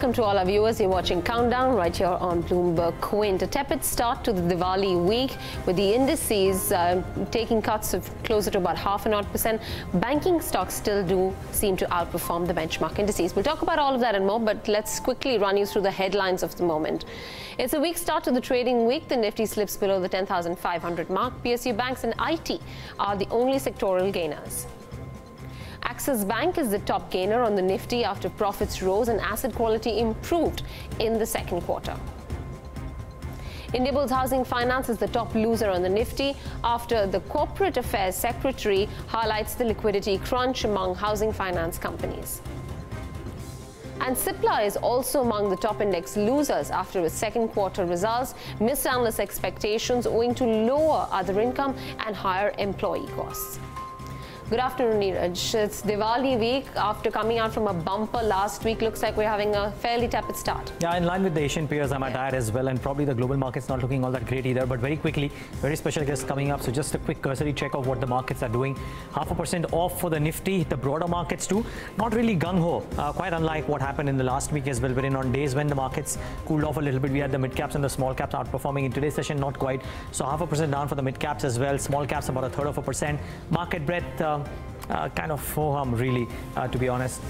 welcome to all our viewers. You're watching Countdown right here on Bloomberg Quint. A tepid start to the Diwali week with the indices taking cuts of closer to about 0.5%. Banking stocks still do seem to outperform the benchmark indices. We'll talk about all of that and more, but let's quickly run you through the headlines of the moment. It's a weak start to the trading week. The Nifty slips below the 10,500 mark. PSU banks and IT are the only sectoral gainers. Axis Bank is the top gainer on the Nifty after profits rose and asset quality improved in the second quarter. Indiabulls Housing Finance is the top loser on the Nifty after the Corporate Affairs Secretary highlights the liquidity crunch among housing finance companies. And Cipla is also among the top index losers after its second quarter results missed analyst expectations owing to lower other income and higher employee costs. Good afternoon, Neeraj. It's Diwali week. After coming out from a bumper last week, looks like we're having a fairly tepid start. Yeah, in line with the Asian peers, I'm tired as well, and probably the global market's not looking all that great either. But very quickly, very special guest coming up. So just a quick cursory check of what the markets are doing. 0.5% off for the Nifty. The broader markets too, not really gung-ho. Quite unlike what happened in the last week as well, wherein on days when the markets cooled off a little bit, we had the mid-caps and the small caps outperforming. In today's session, not quite. So 0.5% down for the mid-caps as well. Small caps about 1/3%. Market breadth kind of ho-hum really, to be honest,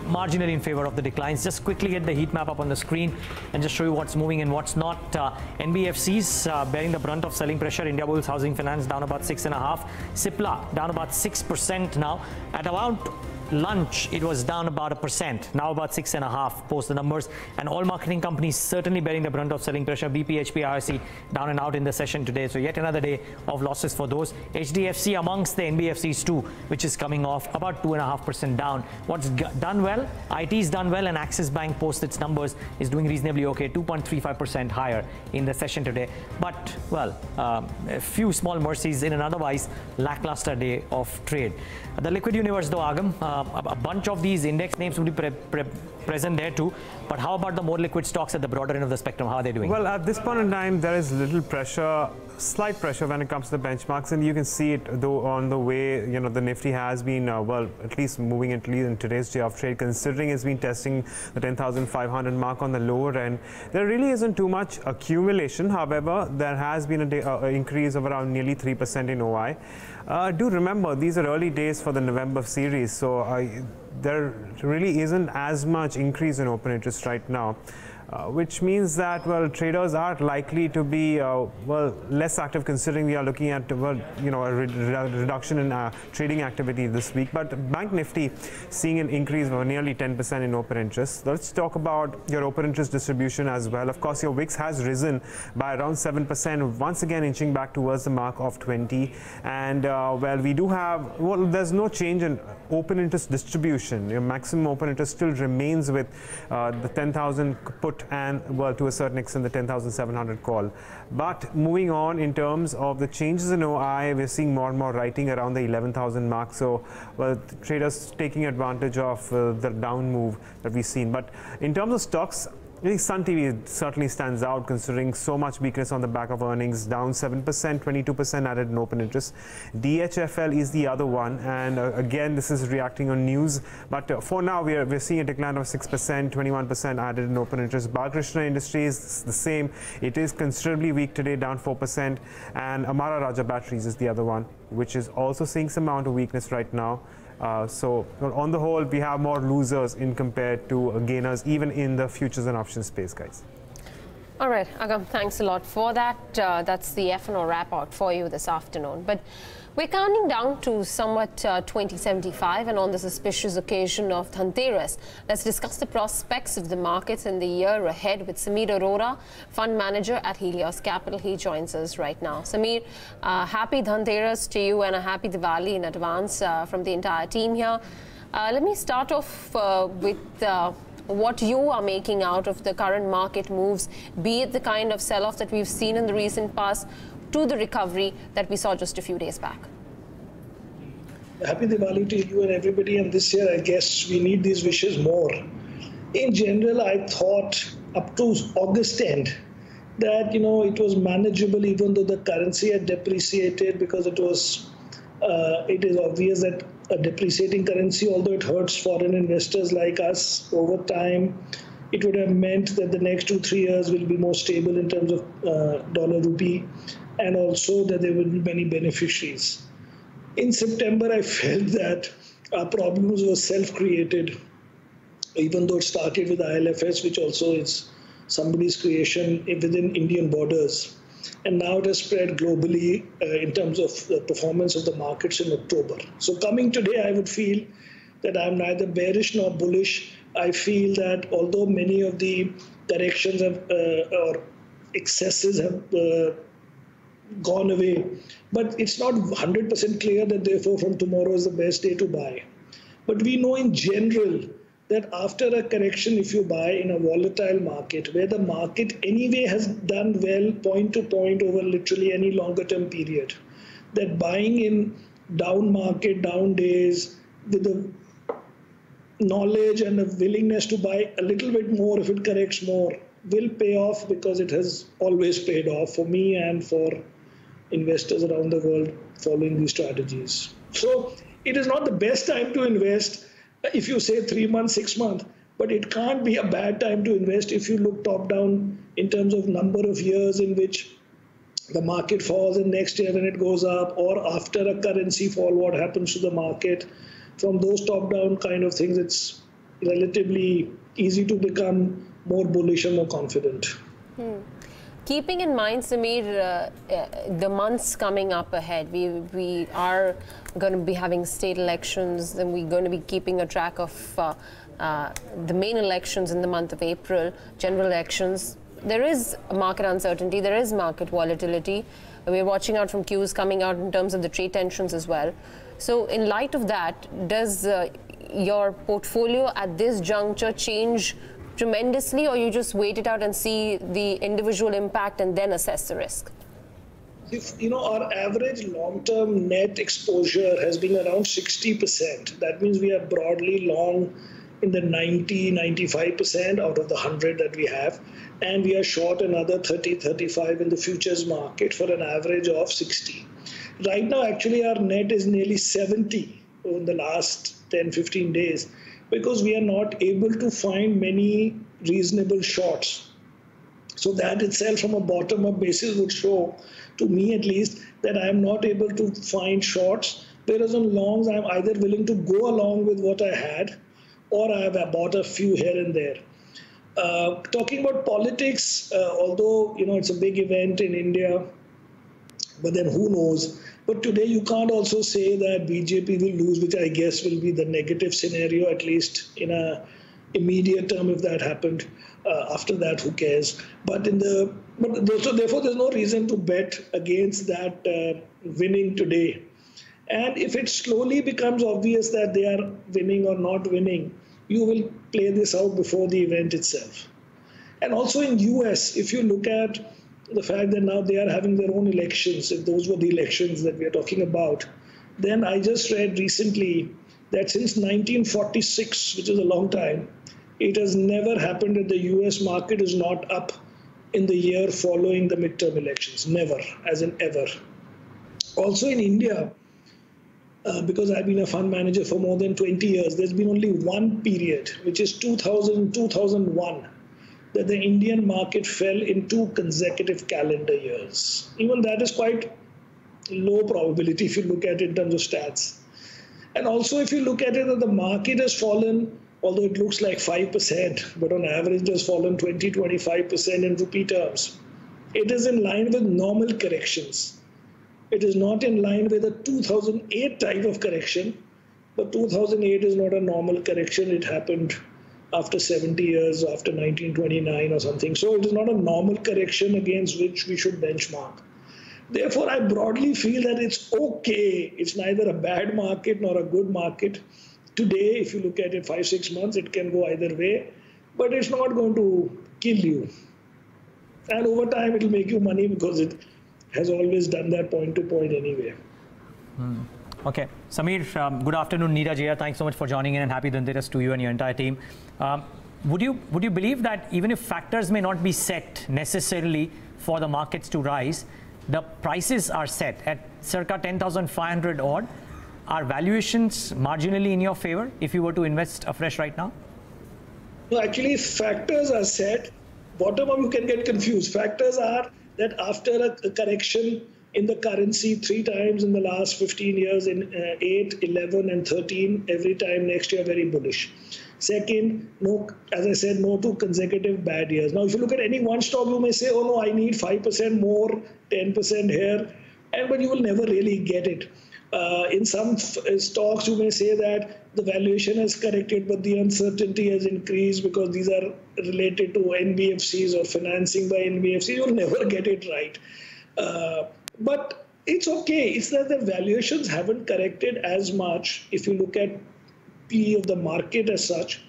marginally in favor of the declines. Just quickly get the heat map up on the screen and just show you what's moving and what's not. NBFCs bearing the brunt of selling pressure. Indiabulls Housing Finance down about 6.5%. Cipla down about 6% now. At about lunch, it was down about 1%, now about 6.5% post the numbers. And all marketing companies certainly bearing the brunt of selling pressure. BP, HP, IRC down and out in the session today. So yet another day of losses for those. HDFC amongst the NBFCs too, which is coming off about 2.5% down. What's done well? IT's done well, and Axis Bank post its numbers is doing reasonably okay, 2.35% higher in the session today. But, well, a few small mercies in an otherwise lackluster day of trade. The liquid universe though, Agam, a bunch of these index names will be present there too. But how about the more liquid stocks at the broader end of the spectrum? How are they doing? Well, at this point in time, there is little pressure, slight pressure when it comes to the benchmarks, and you can see it though on the way, the Nifty has been, well, at least moving at least in today's day of trade, considering it's been testing the 10,500 mark on the lower end. There really isn't too much accumulation. However, there has been an increase of around nearly 3% in OI. Do remember, these are early days for the November series, so there really isn't as much increase in open interest right now. Which means that, well, traders are likely to be, well, less active, considering we are looking at, well, a reduction in trading activity this week. But Bank Nifty seeing an increase of nearly 10% in open interest. Let's talk about your open interest distribution as well. Of course, your VIX has risen by around 7%, once again inching back towards the mark of 20. And, well, we do have, well, there's no change in open interest distribution. Your maximum open interest still remains with the 10,000 put and, well, to a certain extent the 10,700 call. But moving on in terms of the changes in OI, we're seeing more and more writing around the 11,000 mark. So, well, traders taking advantage of the down move that we've seen. But in terms of stocks, I think Sun TV certainly stands out, considering so much weakness on the back of earnings, down 7%, 22% added in open interest. DHFL is the other one, and again, this is reacting on news. But for now, we're seeing a decline of 6%, 21% added in open interest. Balakrishna Industries, the same. It is considerably weak today, down 4%. And Amara Raja Batteries is the other one, which is also seeing some amount of weakness right now. So on the whole, we have more losers in compared to gainers, even in the futures and options space, guys. All right, Agam, thanks a lot for that. That's the F&O wrap out for you this afternoon. But we're counting down to somewhat 2075, and on this auspicious occasion of Dhanteras, let's discuss the prospects of the markets in the year ahead with Samir Arora, fund manager at Helios Capital. He joins us right now. Samir, happy Dhanteras to you and a happy Diwali in advance from the entire team here. Let me start off with what you are making out of the current market moves, be it the kind of sell-off that we've seen in the recent past to the recovery that we saw just a few days back. Happy Diwali to you and everybody, and this year I guess we need these wishes more. In general, I thought up to August end that it was manageable, even though the currency had depreciated, because it is obvious that a depreciating currency, although it hurts foreign investors like us over time, It would have meant that the next 2-3 years will be more stable in terms of dollar rupee, and also that there will be many beneficiaries. In September, I felt that our problems were self-created, even though it started with ILFS, which also is somebody's creation within Indian borders. And now it has spread globally in terms of the performance of the markets in October. So coming today, I would feel that I'm neither bearish nor bullish. I feel that although many of the corrections have, or excesses have gone away, but it's not 100% clear that therefore from tomorrow is the best day to buy. But we know in general that after a correction, if you buy in a volatile market, where the market anyway has done well point to point over literally any longer term period, that buying in down market, down days, with the knowledge and the willingness to buy a little bit more if it corrects more, will pay off, because it has always paid off for me and for investors around the world following these strategies. So it is not the best time to invest if you say 3 months, 6 months, but it can't be a bad time to invest if you look top down in terms of number of years in which the market falls, and next year when it goes up, or after a currency fall, what happens to the market. From those top down kind of things, it's relatively easy to become more bullish and more confident. Keeping in mind, Samir, the months coming up ahead, we are going to be having state elections, and we're going to be keeping a track of the main elections in the month of April, general elections. There is market uncertainty, there is market volatility. We're watching out from cues coming out in terms of the trade tensions as well. So in light of that, does your portfolio at this juncture change tremendously, or you just wait it out and see the individual impact and then assess the risk? If our average long-term net exposure has been around 60%, that means we are broadly long in the 90-95% out of the 100 that we have, and we are short another 30-35 in the futures market for an average of 60. Right now, actually, our net is nearly 70 in the last 10-15 days, because we are not able to find many reasonable shorts. So that itself from a bottom-up basis would show, to me at least, that I am not able to find shorts, whereas on longs I am either willing to go along with what I had, or I have bought a few here and there. Talking about politics, although it's a big event in India, but then who knows? But today you can't also say that BJP will lose, which I guess will be the negative scenario, at least in a immediate term if that happened. After that, who cares? So therefore there's no reason to bet against that winning today. And if it slowly becomes obvious that they are winning or not winning, you will play this out before the event itself. And also in US, if you look at the fact that now they are having their own elections, if those were the elections that we are talking about, then I just read recently that since 1946, which is a long time, it has never happened that the US market is not up in the year following the midterm elections. Never, as in ever. Also in India, because I've been a fund manager for more than 20 years, there's been only one period, which is 2000-2001, that the Indian market fell in 2 consecutive calendar years. Even that is quite low probability if you look at it in terms of stats. And also if you look at it, that the market has fallen, although it looks like 5%, but on average it has fallen 20-25% in rupee terms. It is in line with normal corrections. It is not in line with a 2008 type of correction, but 2008 is not a normal correction. It happened after 70 years, after 1929 or something. So it is not a normal correction against which we should benchmark. Therefore, I broadly feel that it's okay. It's neither a bad market nor a good market. Today, if you look at it 5-6 months, it can go either way, but it's not going to kill you. And over time, it will make you money because it has always done that point to point anyway. Okay. Samir, good afternoon. Neeraj here. Thanks so much for joining in, and happy Dhanteras to you and your entire team. Would you believe that even if factors may not be set necessarily for the markets to rise, the prices are set at circa 10,500 odd? Are valuations marginally in your favor if you were to invest afresh right now? No, actually, factors are set. Bottom up, you can get confused. Factors are that after a correction in the currency 3 times in the last 15 years, in 8, 11, and 13, every time next year, very bullish. Second, no, as I said, no 2 consecutive bad years. Now, if you look at any one stock, you may say, oh no, I need 5% more, 10% here, but you will never really get it. In some stocks, you may say that the valuation has corrected, but the uncertainty has increased because these are related to NBFCs or financing by NBFCs. You'll never get it right. But it's okay. It's that the valuations haven't corrected as much if you look at PE of the market as such,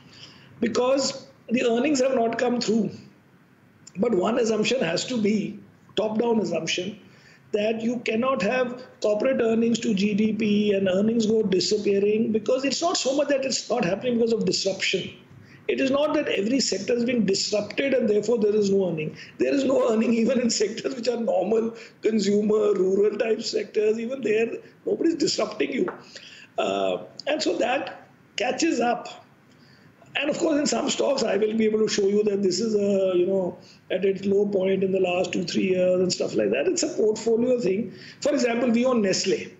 because the earnings have not come through. But one assumption has to be, top-down assumption, that you cannot have corporate earnings to GDP and earnings go disappearing, because it's not so much that it's not happening because of disruption. It is not that every sector is being disrupted and therefore there is no earning. There is no earning even in sectors which are normal, consumer, rural type sectors. Even there, nobody is disrupting you. And so that catches up. And of course, in some stocks, I will be able to show you that this is at its low point in the last 2-3 years and stuff like that. It's a portfolio thing. For example, we own Nestle.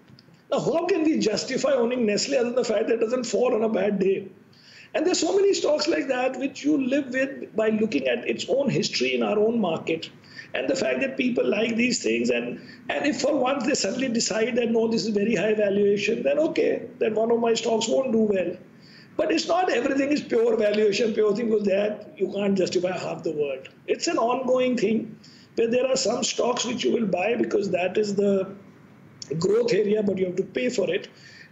Now, how can we justify owning Nestle other than the fact that it doesn't fall on a bad day? And there's so many stocks like that which you live with by looking at its own history in our own market. And the fact that people like these things, and if for once they suddenly decide that, no, this is very high valuation, then okay, then one of my stocks won't do well. But it's not everything is pure valuation, pure thing, because that you can't justify half the world. It's an ongoing thing where there are some stocks which you will buy because that is the growth area, but you have to pay for it.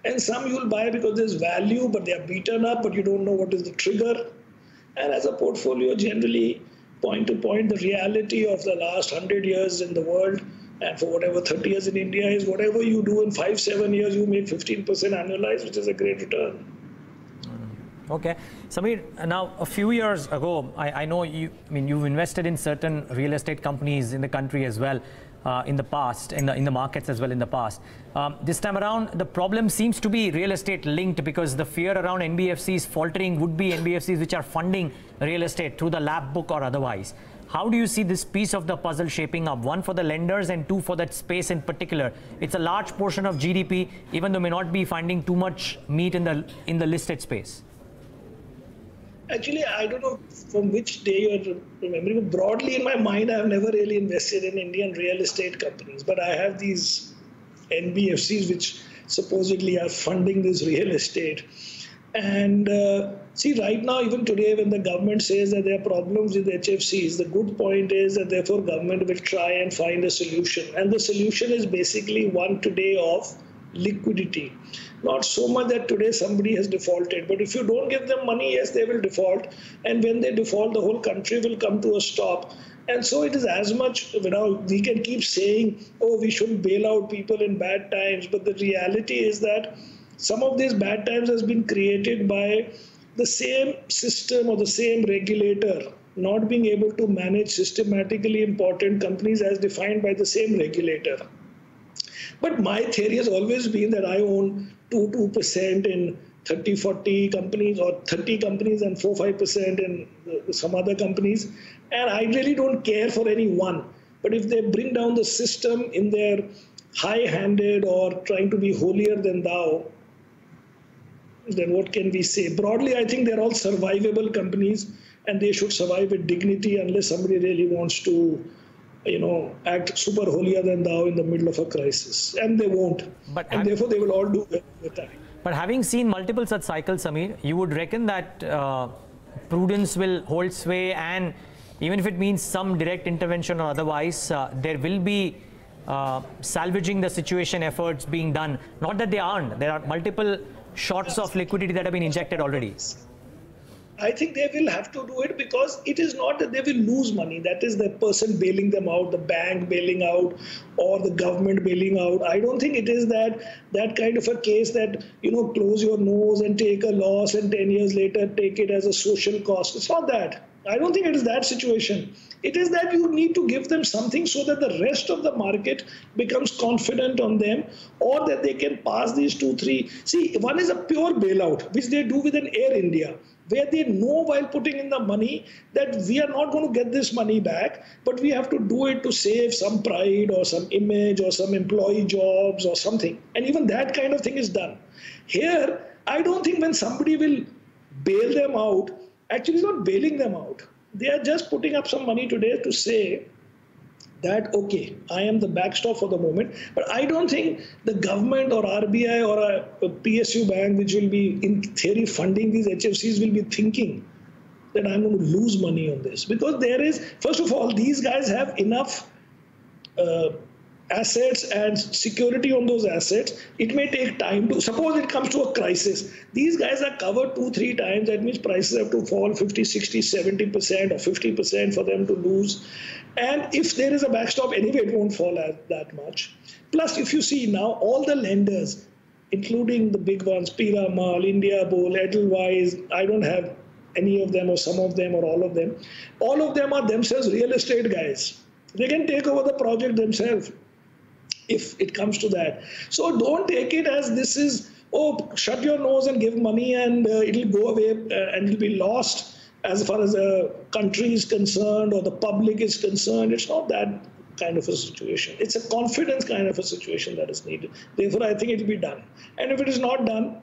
And some you will buy because there's value, but they are beaten up, but you don't know what is the trigger. And as a portfolio, generally, point to point, the reality of the last 100 years in the world, and for whatever 30 years in India, is whatever you do in 5-7 years, you make 15% annualized, which is a great return. Okay, Samir, now a few years ago, I know you've invested in certain real estate companies in the country as well in the past, in the markets as well in the past. This time around, the problem seems to be real estate linked, because the fear around NBFCs faltering would be NBFCs which are funding real estate through the lap book or otherwise. How do you see this piece of the puzzle shaping up? One, for the lenders, and two, for that space in particular. It's a large portion of GDP, even though may not be finding too much meat in the listed space. Actually, I don't know from which day you're remembering. Broadly in my mind, I've never really invested in Indian real estate companies, but I have these NBFCs which supposedly are funding this real estate. And see, right now, even today, when the government says that there are problems with HFCs, the good point is that therefore government will try and find a solution. And the solution is basically one today of liquidity. Not so much that today somebody has defaulted, but if you don't give them money, yes, they will default. And when they default, the whole country will come to a stop. And so it is as much, we can keep saying, oh, we shouldn't bail out people in bad times. But the reality is that some of these bad times has been created by the same system or the same regulator not being able to manage systematically important companies as defined by the same regulator. But my theory has always been that I own 2% in 30-40 companies, or 30 companies and 4-5% in some other companies. And I really don't care for any one. But if they bring down the system in their high-handed or trying to be holier than thou, then what can we say? Broadly, I think they're all survivable companies, and they should survive with dignity unless somebody really wants to act super holier than thou in the middle of a crisis. And they won't. And therefore, they will all do well with time. But having seen multiple such cycles, Samir, you would reckon that prudence will hold sway, and even if it means some direct intervention or otherwise, there will be salvaging the situation efforts being done. Not that they aren't. There are multiple shots of liquidity that have been injected already. I think they will have to do it, because it is not that they will lose money. That is the person bailing them out, the bank bailing out, or the government bailing out. I don't think it is that kind of a case that, close your nose and take a loss and 10 years later take it as a social cost. It's not that. I don't think it is that situation. It is that you need to give them something so that the rest of the market becomes confident on them, or that they can pass these 2-3. See, one is a pure bailout, which they do with an Air India. where they know while putting in the money that we are not going to get this money back, but we have to do it to save some pride or some image or some employee jobs or something. And even that kind of thing is done. Here, I don't think when somebody will bail them out, actually it's not bailing them out. They are just putting up some money today to say that, okay, I am the backstop for the moment, but I don't think the government or RBI or a PSU bank, which will be in theory funding these HFCs, will be thinking that I'm going to lose money on this. Because there is, first of all, these guys have enough assets and security on those assets. It may take time to, suppose it comes to a crisis. These guys are covered 2-3 times. That means prices have to fall 50, 60, 70% or 50% for them to lose. And if there is a backstop, anyway, it won't fall that much. Plus, if you see now, all the lenders, including the big ones, Piramal, Indiabull, Edelweiss, I don't have any of them or some of them or all of them are themselves real estate guys. They can take over the project themselves if it comes to that. So don't take it as this is, oh, shut your nose and give money and it'll go away and it'll be lost as far as the country is concerned or the public is concerned. It's not that kind of a situation. It's a confidence kind of a situation that is needed. Therefore, I think it will be done. And if it is not done,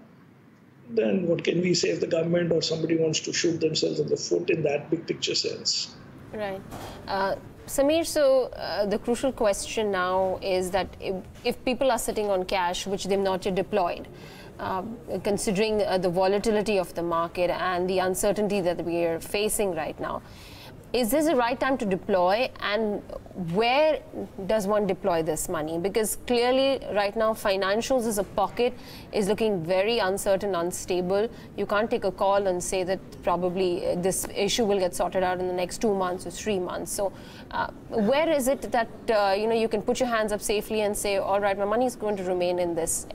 then what can we say if the government or somebody wants to shoot themselves in the foot in that big picture sense? Right. Samir, so the crucial question now is that if people are sitting on cash, which they've not yet deployed, considering the volatility of the market and the uncertainty that we are facing right now, is this the right time to deploy, and where does one deploy this money? Because clearly right now financials as a pocket is looking very uncertain, unstable. You can't take a call and say that probably this issue will get sorted out in the next 2 months or 3 months. So where is it that you can put your hands up safely and say, all right, my money is going to remain in this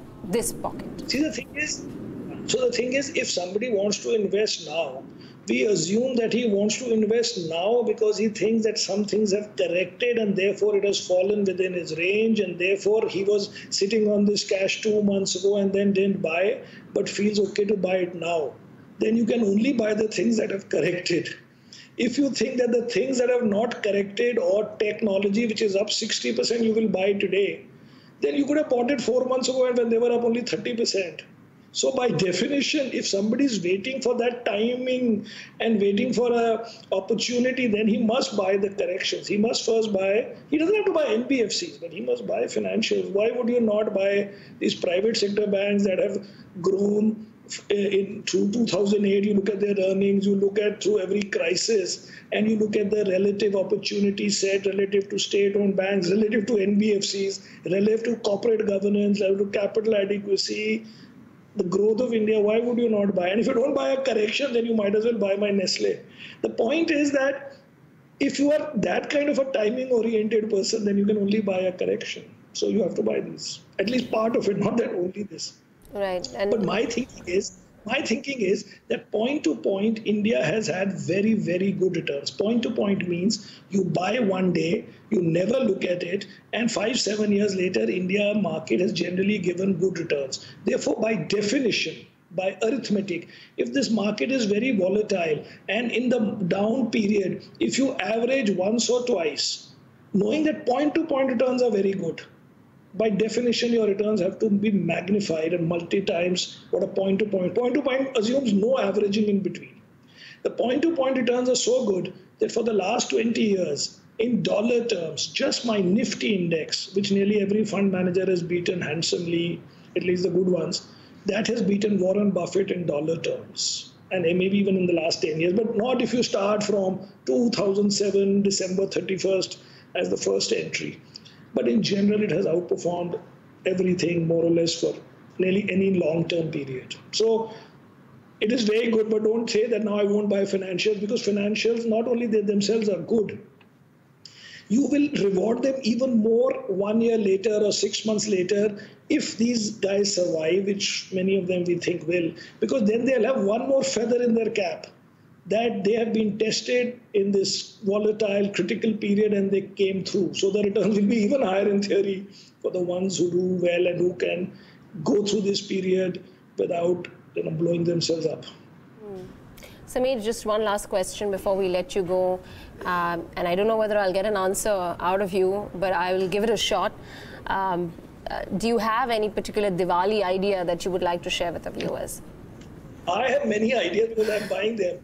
pocket? See, the thing is, if somebody wants to invest now, we assume that he wants to invest now because he thinks that some things have corrected and therefore it has fallen within his range, and therefore he was sitting on this cash 2 months ago and then didn't buy but feels okay to buy it now. Then you can only buy the things that have corrected. If you think that the things that have not corrected or technology which is up 60% you will buy today, then you could have bought it 4 months ago and when they were up only 30%. So by definition, if somebody is waiting for that timing and waiting for an opportunity, then he must buy the corrections. He must first buy, he doesn't have to buy NBFCs, but he must buy financials. Why would you not buy these private sector banks that have grown through 2008? You look at their earnings, you look at through every crisis, and you look at the relative opportunity set relative to state-owned banks, relative to NBFCs, relative to corporate governance, relative to capital adequacy, the growth of India. Why would you not buy? And if you don't buy a correction, then you might as well buy my Nestle. The point is that if you are that kind of a timing-oriented person, then you can only buy a correction. So you have to buy these, at least part of it, not that only this. Right. But my thinking is that point to point, India has had very, very good returns. Point to point means you buy one day, you never look at it, and 5-7 years later, India market has generally given good returns. Therefore, by definition, by arithmetic, if this market is very volatile and in the down period, if you average once or twice, knowing that point to point returns are very good, by definition, your returns have to be magnified and multi-times what a point-to-point. Point-to-point assumes no averaging in between. The point-to-point returns are so good that for the last 20 years, in dollar terms, just my Nifty index, which nearly every fund manager has beaten handsomely, at least the good ones, that has beaten Warren Buffett in dollar terms. And maybe even in the last 10 years, but not if you start from 2007, December 31st as the first entry. But in general, it has outperformed everything more or less for nearly any long-term period. So it is very good, but don't say that now I won't buy financials, because financials, not only they themselves are good, you will reward them even more 1 year later or 6 months later if these guys survive, which many of them we think will, because then they'll have one more feather in their cap, that they have been tested in this volatile, critical period and they came through. So the returns will be even higher in theory for the ones who do well and who can go through this period without blowing themselves up. Samir, just one last question before we let you go. And I don't know whether I'll get an answer out of you, but I will give it a shot. Do you have any particular Diwali idea that you would like to share with the viewers? I have many ideas because I'm buying them.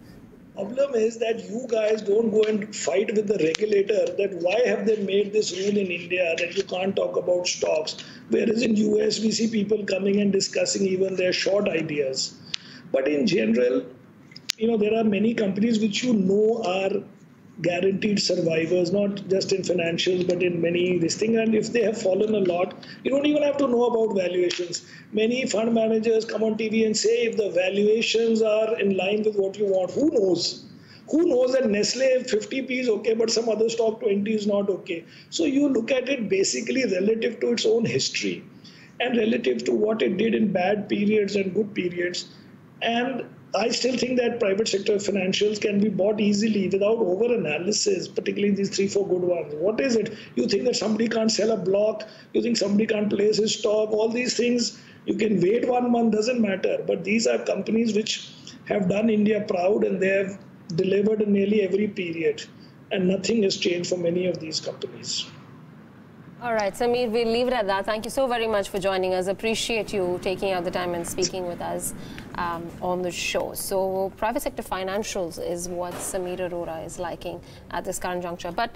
Problem is that you guys don't go and fight with the regulator that why have they made this rule in India that you can't talk about stocks, whereas in US we see people coming and discussing even their short ideas. But in general, there are many companies which are guaranteed survivors, not just in financials, but in many this thing. And if they have fallen a lot, you don't even have to know about valuations. Many fund managers come on TV and say if the valuations are in line with what you want, who knows? Who knows that Nestle 50p is okay, but some other stock 20 is not okay. So you look at it basically relative to its own history and relative to what it did in bad periods and good periods. And I still think that private sector financials can be bought easily without over-analysis, particularly these 3-4 good ones. What is it? You think that somebody can't sell a block, you think somebody can't place his stock, all these things, you can wait 1 month, doesn't matter. But these are companies which have done India proud and they have delivered in nearly every period. And nothing has changed for many of these companies. All right, Samir, we'll leave it at that. Thank you so very much for joining us. Appreciate you taking out the time and speaking with us on the show. So private sector financials is what Samir Arora is liking at this current juncture. But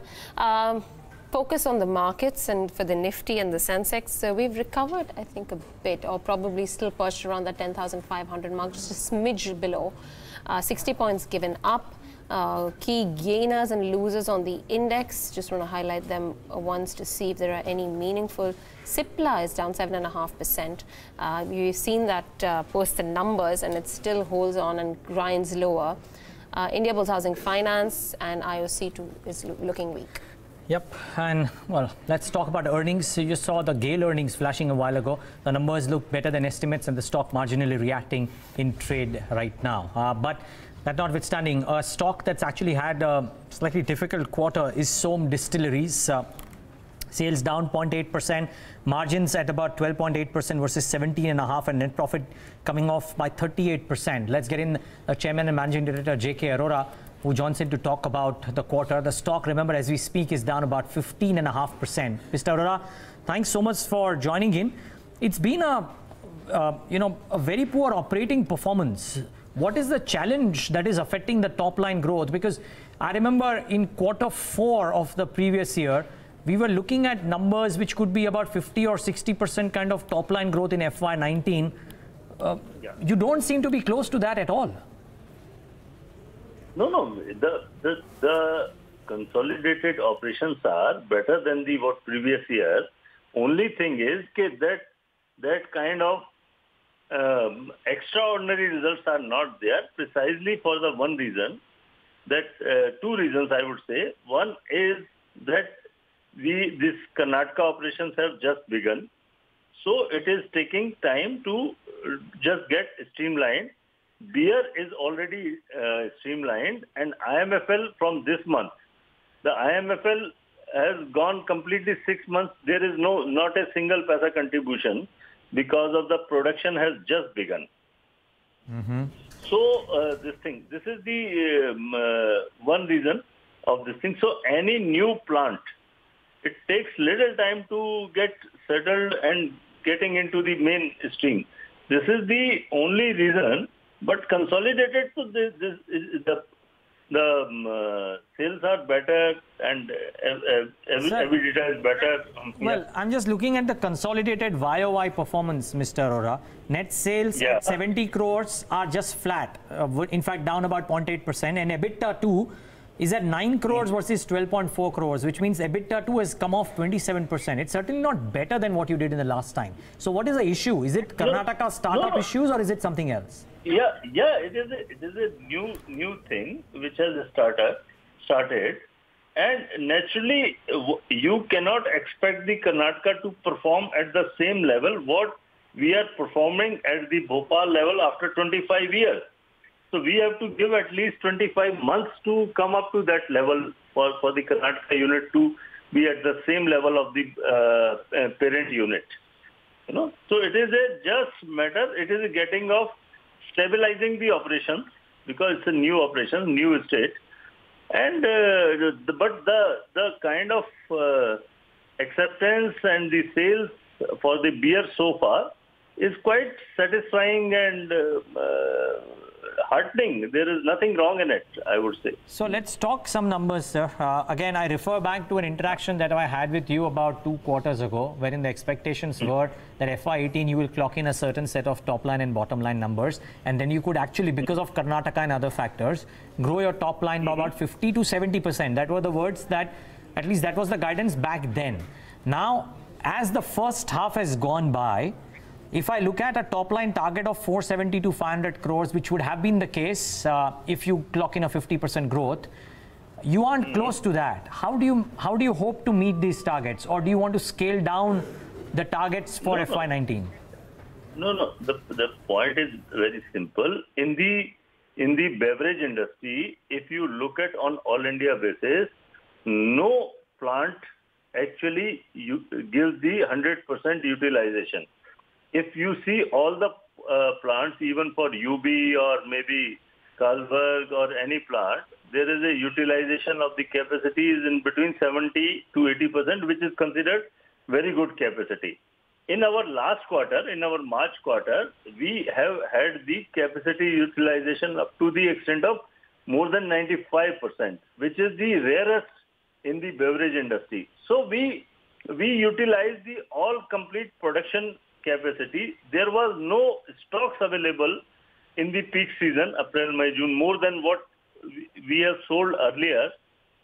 focus on the markets and for the Nifty and the Sensex. So we've recovered, I think, a bit, or probably still perched around the 10,500 mark, just a smidge below. 60 points given up. Key gainers and losers on the index, just want to highlight them once to see if there are any meaningful. Cipla is down 7.5%. You've seen that post the numbers and it still holds on and grinds lower. Indiabulls Housing Finance and IOC2 is looking weak. Yep, and well, let's talk about earnings. You just saw the GAIL earnings flashing a while ago. The numbers look better than estimates and the stock marginally reacting in trade right now. But that notwithstanding, a stock that's actually had a slightly difficult quarter is Som Distilleries. Sales down 0.8%, margins at about 12.8% versus 17.5%, and net profit coming off by 38%. Let's get in Chairman and Managing Director J.K. Arora, who joins in to talk about the quarter. The stock, remember, as we speak, is down about 15.5%. Mr. Arora, thanks so much for joining in. It's been a very poor operating performance. What is the challenge that is affecting the top line growth? Because I remember in Q4 of the previous year, we were looking at numbers which could be about 50 or 60% kind of top line growth in FY19. You don't seem to be close to that at all. No. The consolidated operations are better than the previous year. Only thing is that kind of extraordinary results are not there precisely for the one reason that two reasons I would say. One is that this Karnataka operations have just begun, so it is taking time to just get streamlined. Beer is already streamlined, and IMFL from this month. The IMFL has gone completely 6 months. There is not a single paisa contribution because of the production has just begun. So this is the one reason of this thing. So any new plant, it takes little time to get settled and getting into the mainstream. This is the only reason. But consolidated, so the sales are better and EBITDA is better. Well, I'm just looking at the consolidated YOY performance, Mr. Arora. Net sales at 70 crores are just flat, in fact down about 0.8%, and EBITDA 2 is at 9 crores versus 12.4 crores, which means EBITDA 2 has come off 27%. It's certainly not better than what you did in the last time. So what is the issue? Is it Karnataka startup issues or is it something else? Yeah, it is a new thing which has started, and naturally you cannot expect the Karnataka to perform at the same level what we are performing at the Bhopal level after 25 years. So we have to give at least 25 months to come up to that level for the Karnataka unit to be at the same level of the parent unit. So it is a just matter. It is a getting of stabilizing the operation. because it's a new operation, new state. And but the kind of acceptance and the sales for the beer so far is quite satisfying and heartening. There is nothing wrong in it, I would say. So let's talk some numbers, sir. Again, I refer back to an interaction that I had with you about 2 quarters ago, wherein the expectations were that FY18 you will clock in a certain set of top line and bottom line numbers, and then you could actually, because of Karnataka and other factors, grow your top line by about 50 to 70%. That were the words that, at least that was the guidance back then. Now, as the first half has gone by, if I look at a top line target of 470 to 500 crores, which would have been the case if you clock in a 50% growth, you aren't close to that. How do you hope to meet these targets, or do you want to scale down the targets for FY19? No. The point is very simple. In the beverage industry, if you look at on all India basis, no plant actually gives the 100% utilization. If you see all the plants, even for UB or maybe Carlsberg or any plant, there is a utilization of the capacity is in between 70 to 80%, which is considered very good capacity. In our last quarter, in our March quarter, we have had the capacity utilization up to the extent of more than 95%, which is the rarest in the beverage industry. So we utilize the all complete production capacity. There was no stocks available in the peak season, April, May, June, more than what we have sold earlier.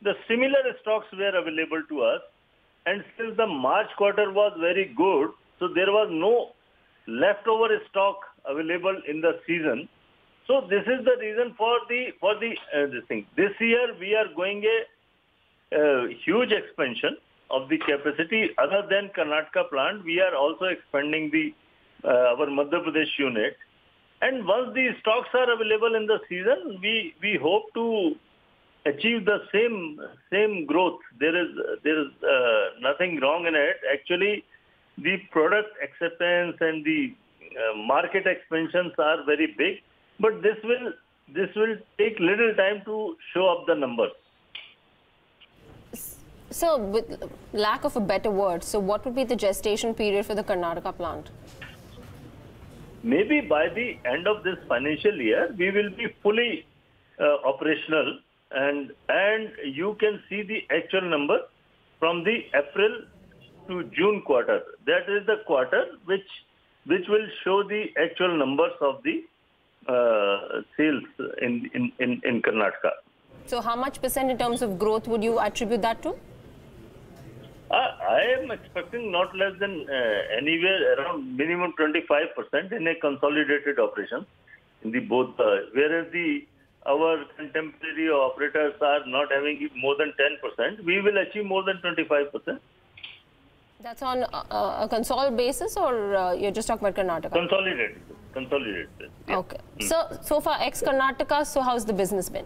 The similar stocks were available to us, and since the March quarter was very good, so there was no leftover stock available in the season. So this is the reason for this thing. This year we are going a huge expansion of the capacity. Other than Karnataka plant, we are also expanding our Madhya Pradesh unit. And once the stocks are available in the season, we hope to achieve the same growth. There is nothing wrong in it. Actually, the product acceptance and the market expansions are very big, but this will take little time to show up the numbers. So, with lack of a better word, so what would be the gestation period for the Karnataka plant? Maybe by the end of this financial year, we will be fully operational, and you can see the actual number from the April to June quarter. That is the quarter which will show the actual numbers of the sales in Karnataka. So, how much percent in terms of growth would you attribute that to? I am expecting not less than anywhere around minimum 25% in a consolidated operation in the both, whereas our contemporary operators are not having more than 10%. We will achieve more than 25%. That's on a consolidated basis, or you're just talking about Karnataka? Consolidated. Yeah. Okay. So far ex-Karnataka, so how's the business been?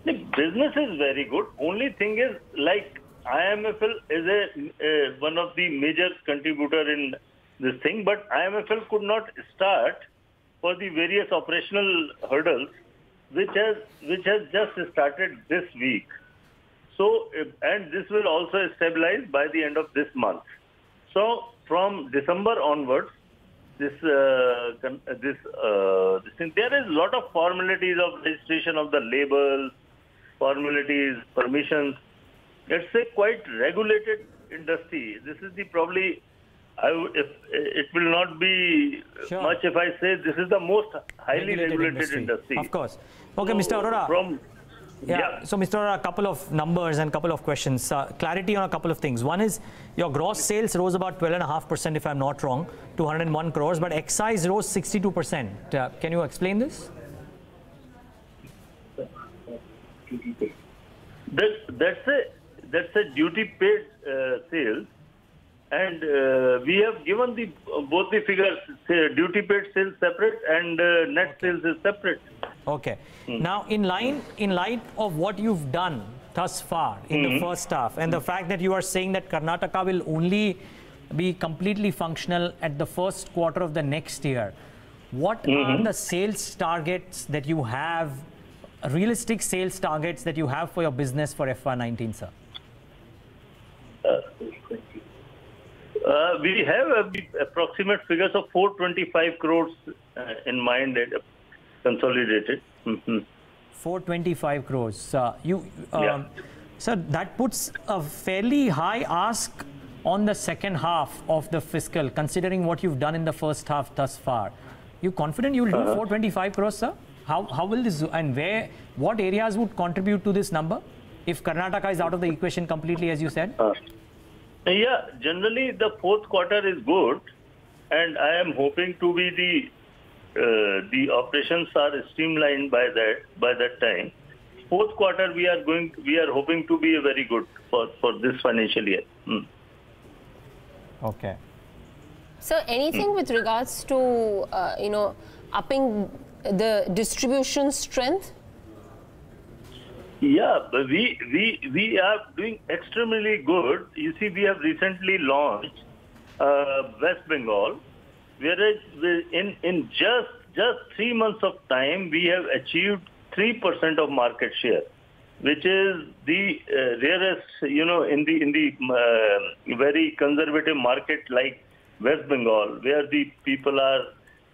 The business is very good. Only thing is, like, IIFL is one of the major contributor in this thing, but IIFL could not start for the various operational hurdles, which has just started this week. So, and this will also stabilize by the end of this month. So, from December onwards, this thing, there is a lot of formalities of registration of the labels, formalities, permissions. It's a quite regulated industry. This is the probably, it will not be much if I say this is the most highly regulated industry. Of course. Okay, so, Mr. Arora. So, Mr. Arora, a couple of numbers and a couple of questions. Clarity on a couple of things. One is your gross sales rose about 12.5%, if I'm not wrong, to 101 crores, but excise rose 62%. Can you explain this? That's a duty paid sales, and we have given both the figures. Duty paid sales separate and net sales is separate. Okay. Now, in light of what you've done thus far in the first half, and the fact that you are saying that Karnataka will only be completely functional at the first quarter of the next year, What are the sales targets that you have, realistic sales targets that you have for your business for FY19, sir? We have approximate figures of 425 crores in mind, consolidated. 425 crores. Sir, that puts a fairly high ask on the second half of the fiscal, considering what you've done in the first half thus far. You confident you'll do 425 crores, sir? How will this, and what areas would contribute to this number if Karnataka is out of the equation completely, as you said? Yeah, generally the fourth quarter is good, and I am hoping to be the operations are streamlined by that time. Fourth quarter we are hoping to be very good for this financial year. Okay. So anything with regards to upping the distribution strength? Yeah, but we are doing extremely good. You see, we have recently launched West Bengal, whereas in just 3 months of time we have achieved 3% of market share, which is the rarest, in the very conservative market like West Bengal, where the people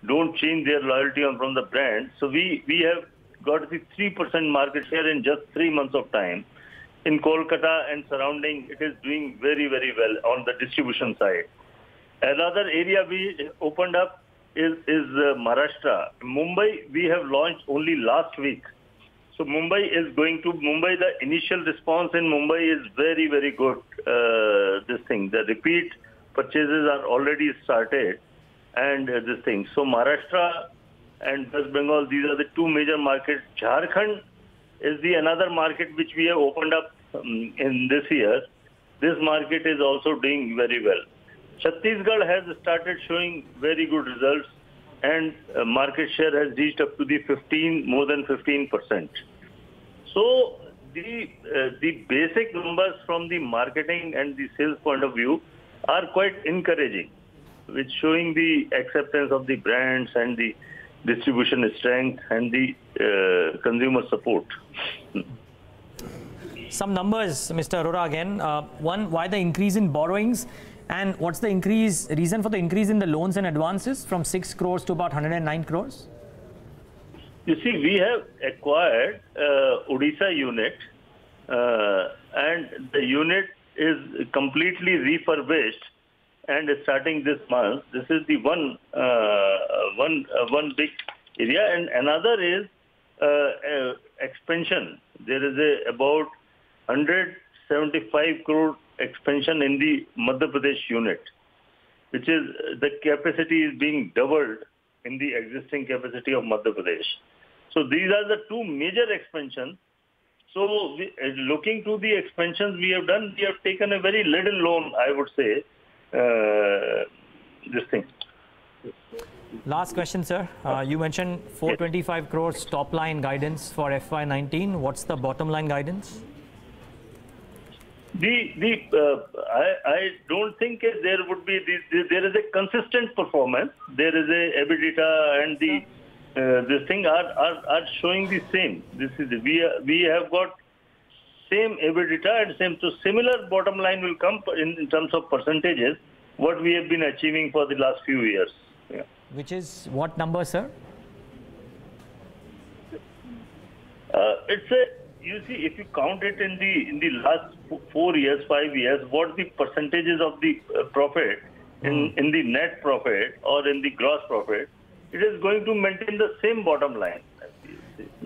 don't change their loyalty from the brand. So we have got the 3% market share in just 3 months of time. In Kolkata and surrounding, it is doing very, very well on the distribution side. Another area we opened up is Maharashtra. Mumbai, we have launched only last week. So Mumbai, the initial response in Mumbai is very, very good. The repeat purchases are already started, and this thing. So Maharashtra and West Bengal, these are the two major markets. Jharkhand is another market which we have opened up in this year. This market is also doing very well. Chhattisgarh has started showing very good results, and market share has reached up to more than 15%. So the basic numbers from the marketing and the sales point of view are quite encouraging, which showing the acceptance of the brands and the distribution strength and the consumer support. Some numbers, Mr. Arora, again. One, why the increase in borrowings, and what's the reason for the increase in the loans and advances from 6 crores to about 109 crores? You see, we have acquired Odisha unit, and the unit is completely refurbished and starting this month. This is the one big area, and another is expansion. There is about 175 crore expansion in the Madhya Pradesh unit, which is the capacity is being doubled in the existing capacity of Madhya Pradesh. So these are the two major expansions. So looking to the expansions we have done, we have taken a very little loan, I would say, this thing. Last question, sir. You mentioned 425 crores top line guidance for FY19. What's the bottom line guidance? I don't think there would be there is a consistent performance. There is a EBITDA and this thing are showing the same. This is we have got same EBITDA and same. So similar bottom line will come in terms of percentages what we have been achieving for the last few years. Yeah. Which is what number, sir? It's you see, if you count it in the last 4 years, 5 years, what the percentages of the profit in the net profit or in the gross profit, it is going to maintain the same bottom line.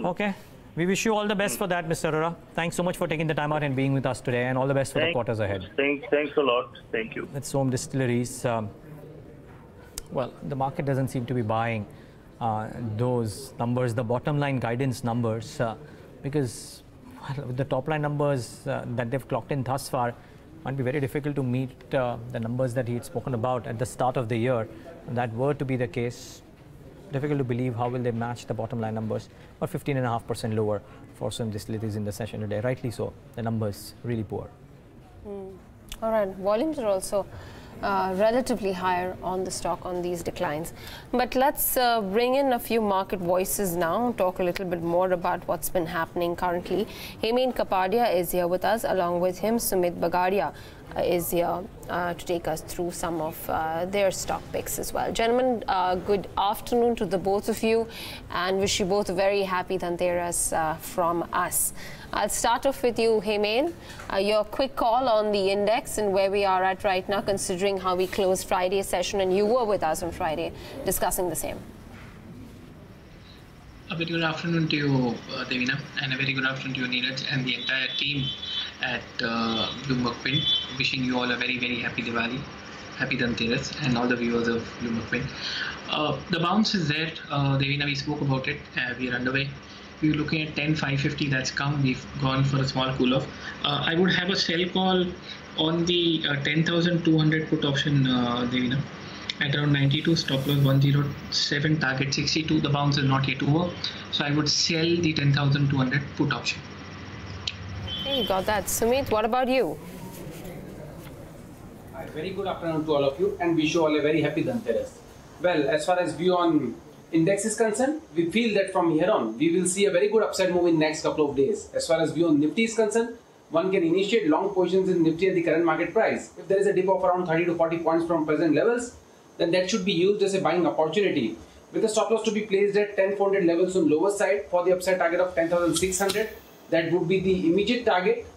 Okay. We wish you all the best for that, Mr. Arora. Thanks so much for taking the time out and being with us today, and all the best for the quarters ahead. Thanks a lot. Thank you. That's Som Distilleries. Well, the market doesn't seem to be buying those numbers, the bottom line guidance numbers, because with the top line numbers that they've clocked in thus far, it might be very difficult to meet the numbers that he had spoken about at the start of the year. And that were to be the case, difficult to believe how will they match the bottom line numbers, or 15.5% lower for Som Distilleries in the session today. Rightly so, the numbers really poor. All right, volumes are also relatively higher on the stock on these declines. But let's bring in a few market voices now, talk a little bit more about what's been happening currently. Hemen Kapadia is here with us. Along with him, Sumeet Bagadia is here to take us through some of their stock picks as well. Gentlemen, good afternoon to the both of you, and wish you both a very happy Dhanteras from us. I'll start off with you, Hemen. Your quick call on the index and where we are at right now, considering how we closed Friday's session, and you were with us on Friday discussing the same. A very good afternoon to you, Devina, and a very good afternoon to you, Neeraj, and the entire team at Bloomberg Quint. Wishing you all a very, very happy Diwali, happy Dhanteras, and all the viewers of Bloomberg Quint. The bounce is there, Devina, we spoke about it, we are underway. We were looking at 10,550, that's come, we've gone for a small cool off. I would have a sell call on the 10,200 put option, Devina, at around 92, stop loss 107, target 62. The bounce is not yet over, so I would sell the 10,200 put option. Okay, you got that. Sumeet, what about you? Very good afternoon to all of you, and wish you all a very happy Dhanteras. Well, as far as view on index is concerned, we feel that from here on, we will see a very good upside move in next couple of days. As far as view on Nifty is concerned, one can initiate long positions in Nifty at the current market price. If there is a dip of around 30 to 40 points from present levels, then that should be used as a buying opportunity, with the stop loss to be placed at 10,400 levels on lower side for the upside target of 10,600. That would be the immediate target.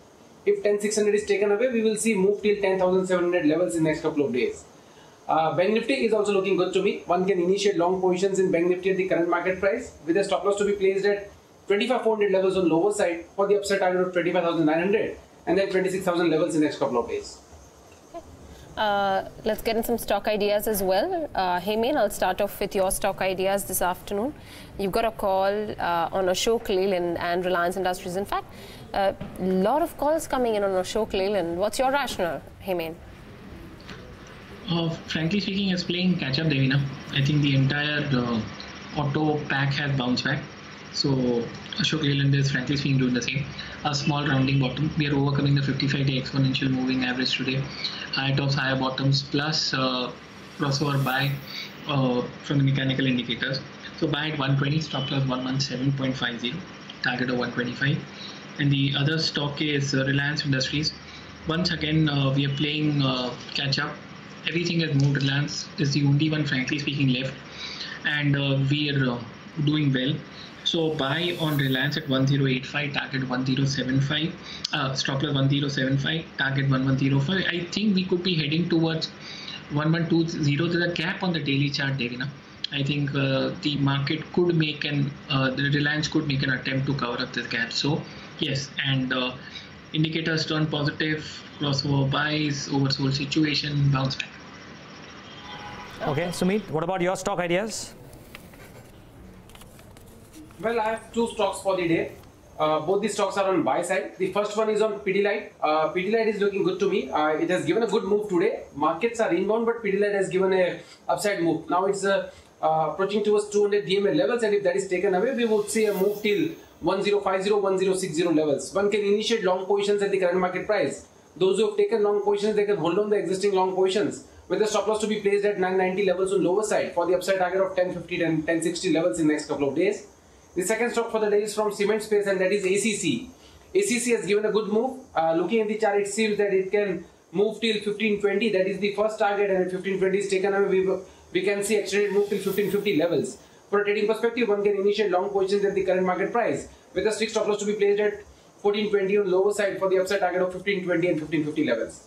If 10,600 is taken away, we will see move till 10,700 levels in next couple of days. Bank Nifty is also looking good to me. One can initiate long positions in Bank Nifty at the current market price, with a stop loss to be placed at 25,400 levels on lower side for the upside target of 25,900, and then 26,000 levels in next couple of days. Let's get in some stock ideas as well. Hemen, I'll start off with your stock ideas this afternoon. You've got a call on Ashok Leyland and Reliance Industries. In fact, a lot of calls coming in on Ashok Leyland. What's your rationale, Hemen? Frankly speaking, it's playing catch up, Devina. I think the entire auto pack has bounced back. So Ashok Leyland is frankly speaking doing the same. A small rounding bottom. We are overcoming the 55-day exponential moving average today. Higher tops, higher bottoms, plus crossover buy from the mechanical indicators. So buy at 120, stop loss 117.50, target of 125. And the other stock is Reliance Industries. Once again, we are playing catch up. Everything has moved. Reliance is the only one, frankly speaking, left, and we are doing well. So buy on Reliance at 1085, target 1075, stop loss 1075, target 1105. I think we could be heading towards 1120. There's a gap on the daily chart, Devina. I think the market could make the Reliance could make an attempt to cover up this gap. So yes, and indicators turn positive, crossover buys, oversold situation, bounce back. Okay, Sumeet, what about your stock ideas? Well, I have two stocks for the day. Both the stocks are on buy side. The first one is on Pidilite. Pidilite is looking good to me. It has given a good move today. Markets are inbound, but Pidilite has given a upside move. Now it's approaching towards 200 DMA levels, and if that is taken away, we would see a move till 1050, 1060 levels. One can initiate long positions at the current market price. Those who have taken long positions, they can hold on the existing long positions, with the stop loss to be placed at 990 levels on lower side for the upside target of 1050 and 1060 levels in next couple of days. The second stock for the day is from cement space, and that is ACC. ACC has given a good move. Looking at the chart, it seems that it can move till 1520. That is the first target, and if 1520 is taken away, we can see extended move till 1550 levels. For a trading perspective, one can initiate long positions at the current market price, with a strict stop loss to be placed at 1420 on lower side for the upside target of 1520 and 1550 levels.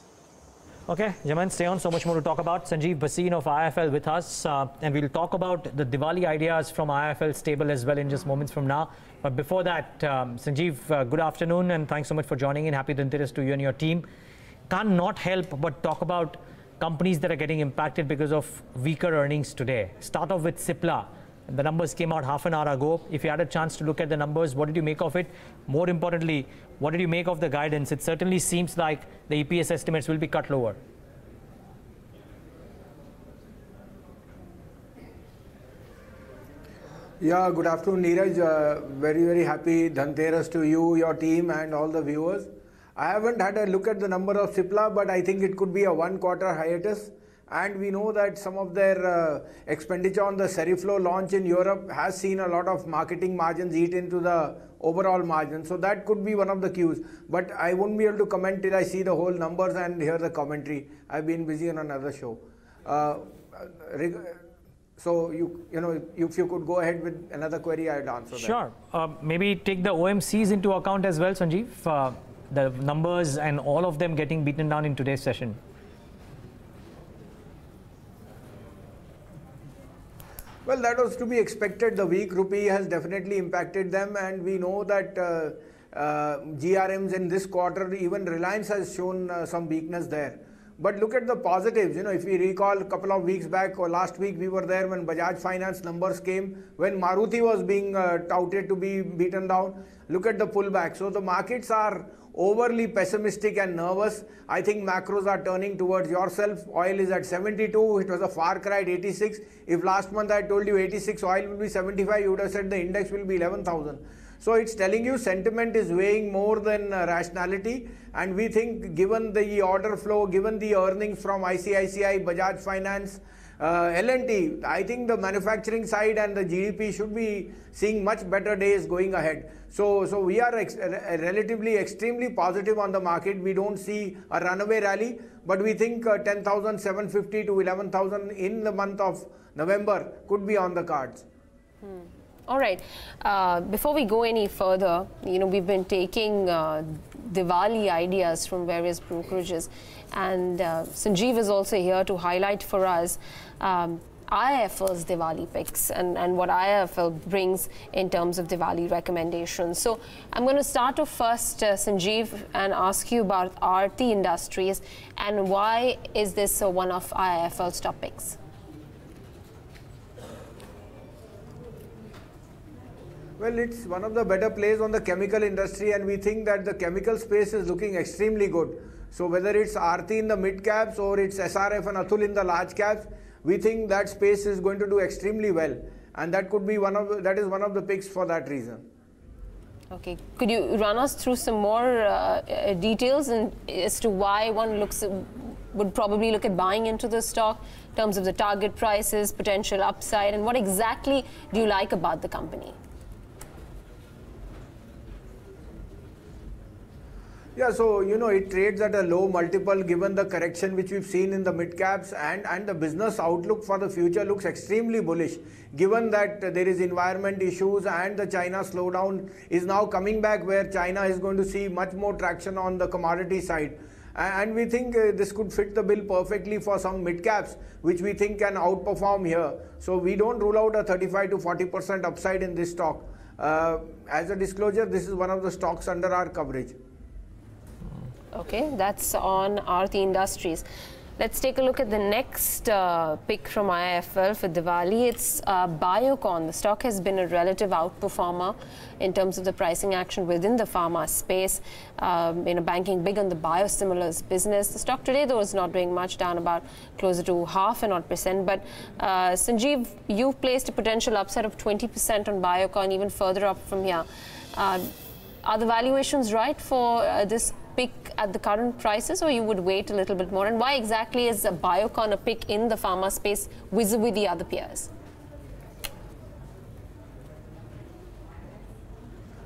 Okay, Hemen, stay on. So much more to talk about. Sanjiv, Bhasin of IIFL with us, and we'll talk about the Diwali ideas from IIFL stable as well in just moments from now. But before that, Sanjiv, good afternoon, and thanks so much for joining in. Happy Dhanteras to you and your team. Can't not help but talk about companies that are getting impacted because of weaker earnings today. Start off with Cipla. The numbers came out half an hour ago. If you had a chance to look at the numbers, what did you make of it? More importantly, what did you make of the guidance? It certainly seems like the EPS estimates will be cut lower. Yeah, good afternoon, Neeraj. Very, very happy Dhanteras to you, your team, and all the viewers. I haven't had a look at the number of Cipla, but I think it could be a one-quarter hiatus. and we know that some of their expenditure on the Seriflow launch in Europe has seen a lot of marketing margins eat into the overall margin. So that could be one of the cues. But I won't be able to comment till I see the whole numbers and hear the commentary. I've been busy on another show. So if you could go ahead with another query, I'd answer that. Sure. Maybe take the OMCs into account as well, Sanjiv. The numbers and all of them getting beaten down in today's session. Well, that was to be expected. The weak rupee has definitely impacted them, and we know that GRMs in this quarter, even Reliance has shown some weakness there. But look at the positives. If we recall a couple of weeks back or last week, we were there when Bajaj Finance numbers came, when Maruti was being touted to be beaten down. Look at the pullback. So the markets are overly pessimistic and nervous. I think macros are turning towards yourself. Oil is at 72. It was a far cry at 86. If last month I told you 86, oil will be 75, you would have said the index will be 11,000. So it's telling you sentiment is weighing more than rationality, and we think given the order flow, given the earnings from ICICI, Bajaj Finance, L&T, I think the manufacturing side and the GDP should be seeing much better days going ahead. So we are relatively extremely positive on the market. We don't see a runaway rally, but we think 10,750 to 11,000 in the month of November could be on the cards. All right. Before we go any further, we've been taking Diwali ideas from various brokerages, and Sanjiv is also here to highlight for us IIFL's Diwali picks and what IIFL brings in terms of Diwali recommendations. So I'm going to start off first, Sanjiv, and ask you about Aarti Industries and why is this one of IIFL's top picks? Well, it's one of the better plays on the chemical industry, and we think that the chemical space is looking extremely good. So whether it's Aarti in the mid caps or it's SRF and Atul in the large caps, we think that space is going to do extremely well, and that could be one of the picks for that reason. Okay, could you run us through some more details as to why one would probably look at buying into the stock in terms of the target prices, potential upside, and what exactly do you like about the company? Yeah, so it trades at a low multiple given the correction which we've seen in the mid caps, and the business outlook for the future looks extremely bullish given that there is environment issues and the China slowdown is now coming back, where China is going to see much more traction on the commodity side. And we think this could fit the bill perfectly for some mid caps which we think can outperform here. So we don't rule out a 35 to 40% upside in this stock. As a disclosure, this is one of the stocks under our coverage. Okay, that's on Aarti Industries. Let's take a look at the next pick from IIFL for Diwali. It's Biocon. The stock has been a relative outperformer in terms of the pricing action within the pharma space. Banking big on the biosimilars business. The stock today, though, is not doing much, down about closer to 0.5%. But Sanjiv, you've placed a potential upside of 20% on Biocon, even further up from here. Are the valuations right for this pick at the current prices, or you would wait a little bit more? And why exactly is Biocon a pick in the pharma space vis-a-vis the other peers?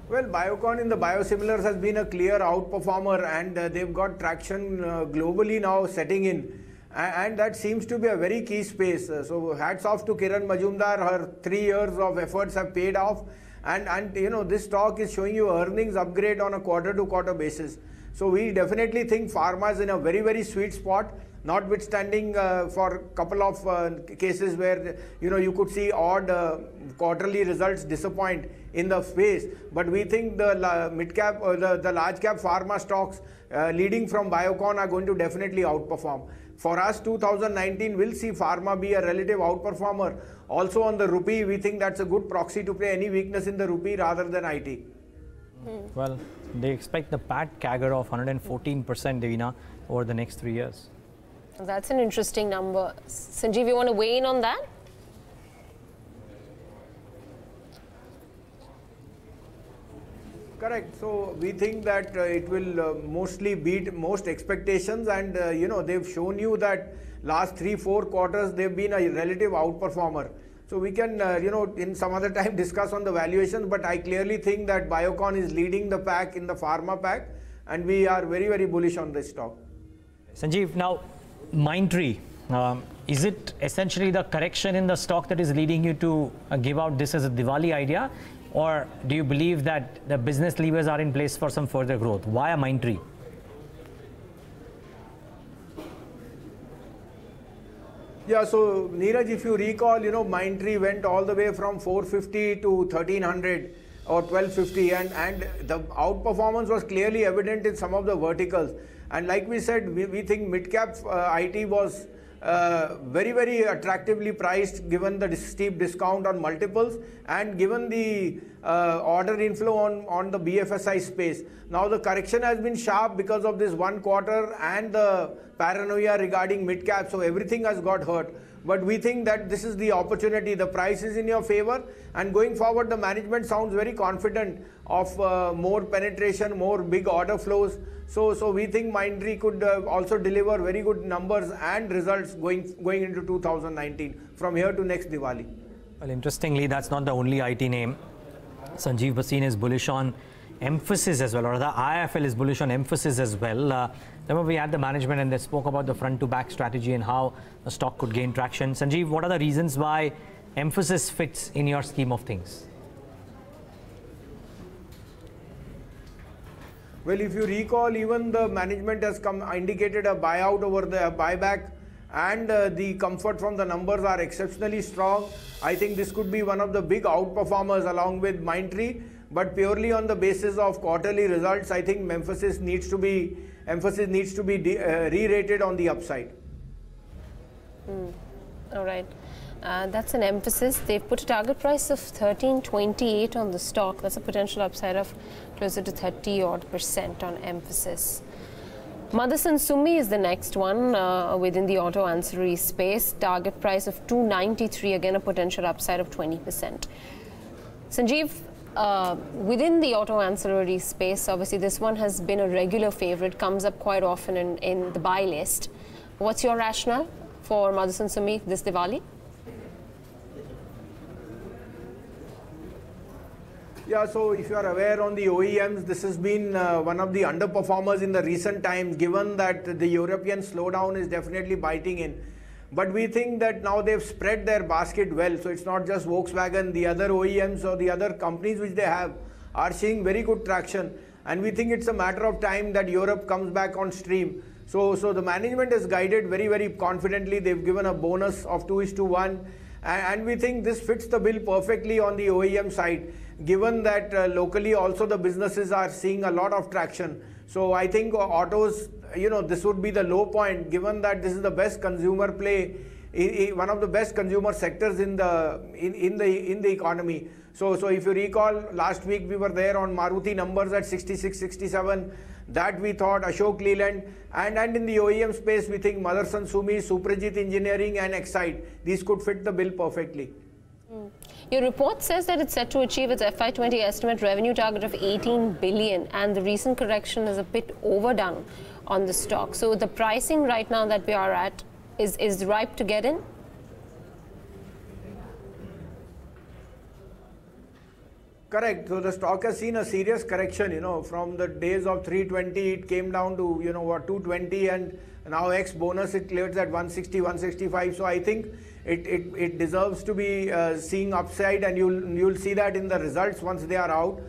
Well, Biocon in the biosimilars has been a clear outperformer, and they've got traction globally now setting in. And that seems to be a very key space. So hats off to Kiran Majumdar. Her 3 years of efforts have paid off. And this stock is showing you earnings upgrade on a quarter-to-quarter basis. So we definitely think pharma is in a very, very sweet spot, notwithstanding for a couple of cases where you could see odd quarterly results disappoint in the space. But we think the mid-cap or the large-cap pharma stocks leading from Biocon are going to definitely outperform. For us, 2019 will see pharma be a relative outperformer. Also on the rupee, we think that's a good proxy to play any weakness in the rupee rather than IT. Well, they expect the PAT CAGR of 114%, Devina, over the next 3 years. That's an interesting number. Sanjiv, you want to weigh in on that? Correct. So we think that it will mostly beat most expectations, and they've shown you that last 3-4 quarters they've been a relative outperformer. So we can in some other time discuss on the valuations, but I clearly think that Biocon is leading the pack in the pharma pack, and we are very, very bullish on this stock. Sanjiv, now Mindtree, is it essentially the correction in the stock that is leading you to give out this as a Diwali idea? Or do you believe that the business levers are in place for some further growth? Why a Mindtree? Yeah, so Neeraj, if you recall, Mindtree went all the way from 450 to 1300 or 1250, and the outperformance was clearly evident in some of the verticals. And like we said, we think mid-cap IT was very, very attractively priced given the steep discount on multiples and given the order inflow on the BFSI space. Now the correction has been sharp because of this one quarter and the paranoia regarding mid-cap, so everything has got hurt. But we think that this is the opportunity. The price is in your favor, and going forward the management sounds very confident of more penetration, more big order flows. So we think Mindtree could also deliver very good numbers and results going into 2019 from here to next Diwali. Well, interestingly, that's not the only IT name. Sanjiv Bhasin is bullish on Emphasis as well, or the IIFL is bullish on Emphasis as well. Remember, we had the management and they spoke about the front to back strategy and how the stock could gain traction. Sanjiv, what are the reasons why Emphasis fits in your scheme of things? Well, if you recall, even the management has indicated a buyout over the buyback, and the comfort from the numbers are exceptionally strong. I think this could be one of the big outperformers along with Mindtree, but purely on the basis of quarterly results, I think Emphasis needs to be re-rated on the upside. All right. That's an Emphasis. They've put a target price of 13.28 on the stock. That's a potential upside of closer to 30% on Emphasis. Motherson Sumi is the next one within the auto ancillary space. Target price of 293, again a potential upside of 20%. Sanjiv, within the auto ancillary space, obviously this one has been a regular favorite, comes up quite often in the buy list. What's your rationale for Motherson Sumi this Diwali? Yeah, so if you are aware on the OEMs, this has been one of the underperformers in the recent times, given that the European slowdown is definitely biting in. But we think that now they've spread their basket well, so it's not just Volkswagen, the other OEMs or the other companies which they have are seeing very good traction. And we think it's a matter of time that Europe comes back on stream. So the management is guided very, very confidently. They've given a bonus of 2:1. And we think this fits the bill perfectly on the OEM side, given that locally also the businesses are seeing a lot of traction. So I think autos, this would be the low point, given that this is the best consumer play, one of the best consumer sectors in the economy. So if you recall, last week we were there on Maruti numbers at 66, 67. That we thought Ashok Leyland, and in the OEM space we think Motherson Sumi, Suprajit Engineering and Excite, these could fit the bill perfectly. Your report says that it's set to achieve its FY20 estimate revenue target of 18 billion, and the recent correction is a bit overdone on the stock. So the pricing right now that we are at is ripe to get in? Correct. So the stock has seen a serious correction, from the days of 320, it came down to, 220, and now ex bonus it clears at 160, 165. So I think it deserves to be seeing upside, and you'll see that in the results once they are out.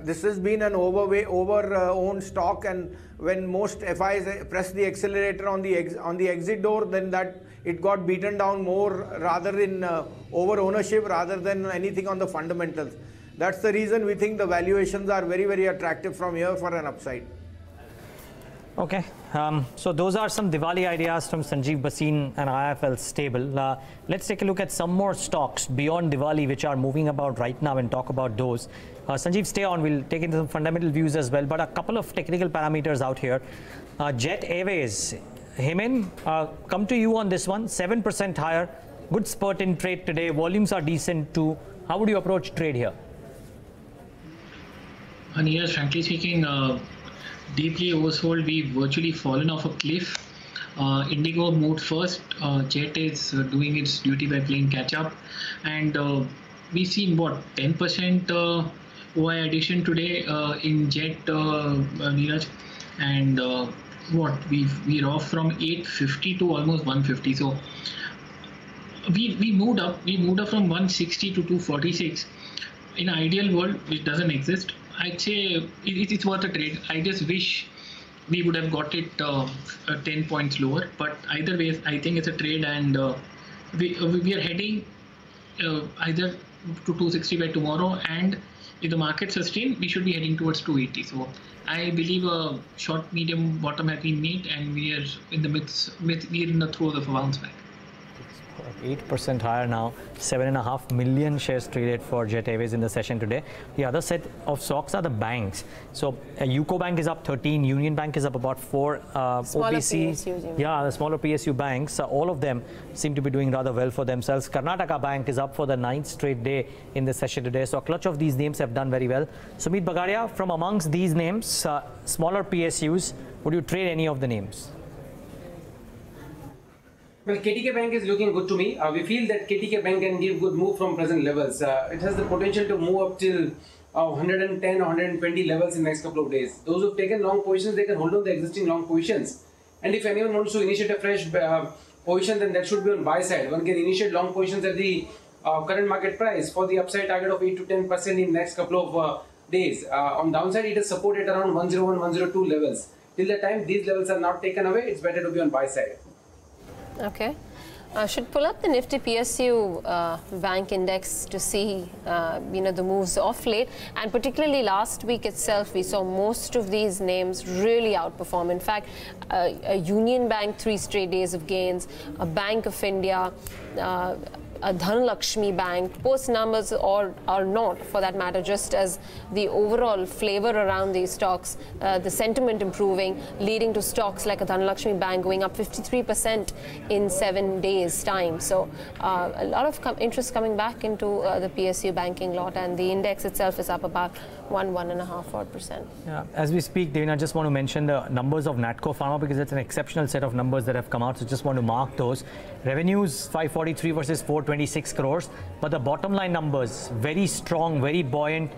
This has been an over-owned stock, and when most FIs press the accelerator on the exit door, then that it got beaten down more rather in over ownership rather than anything on the fundamentals. That's the reason we think the valuations are very, very attractive from here for an upside. Okay, so those are some Diwali ideas from Sanjiv Bhasin and IIFL stable. Let's take a look at some more stocks beyond Diwali which are moving about right now and talk about those. Sanjiv, stay on. We'll take into some fundamental views as well, but a couple of technical parameters out here. Jet Airways, Hemen, come to you on this one. 7% higher, good spurt in trade today. Volumes are decent too. How would you approach trade here? Neeraj, frankly speaking, deeply oversold. We've virtually fallen off a cliff. Indigo moved first. Jet is doing its duty by playing catch up, and we've seen what 10% OI addition today in Jet, Neeraj, and what we're off from 850 to almost 150. So we moved up. We moved up from 160 to 246. In an ideal world, which doesn't exist, I'd say it's worth a trade. I just wish we would have got it 10 points lower. But either way, I think it's a trade, and we are heading either to 260 by tomorrow, and if the market sustains, we should be heading towards 280. So I believe a short, medium bottom has been made, and we are in the we're in the throes of a bounce back. 8% higher now. 7.5 million shares traded for Jet Airways in the session today. The other set of stocks are the banks. So UCO Bank is up 13, Union Bank is up about 4. Smaller OBC, PSUs, yeah, the smaller PSU banks, all of them seem to be doing rather well for themselves. Karnataka Bank is up for the 9th straight day in the session today. So a clutch of these names have done very well. Sumeet Bagadia, from amongst these names, smaller PSUs, would you trade any of the names? Well, KTK Bank is looking good to me. We feel that KTK Bank can give good move from present levels. It has the potential to move up till 110 or 120 levels in the next couple of days. Those who've taken long positions, they can hold on the existing long positions. And if anyone wants to initiate a fresh position, then that should be on buy side. One can initiate long positions at the current market price for the upside target of 8 to 10% in the next couple of days. On downside, it is supported around 101, 102 levels. Till the time these levels are not taken away, it's better to be on buy side. Okay. Should pull up the Nifty PSU bank index to see the moves off late, and particularly last week itself we saw most of these names really outperform. In fact, a Union Bank 3 straight days of gains, a Bank of India, a Dhanlakshmi Bank, post numbers or not for that matter, just as the overall flavor around these stocks, the sentiment improving, leading to stocks like a Dhanlakshmi Bank going up 53% in 7 days time. So a lot of interest coming back into the PSU banking lot, and the index itself is up about 1.5%. Yeah, as we speak, Devina, I just want to mention the numbers of Natco Pharma because it's an exceptional set of numbers that have come out. So just want to mark those. Revenues 543 versus 426 crores, but the bottom line numbers very strong, very buoyant.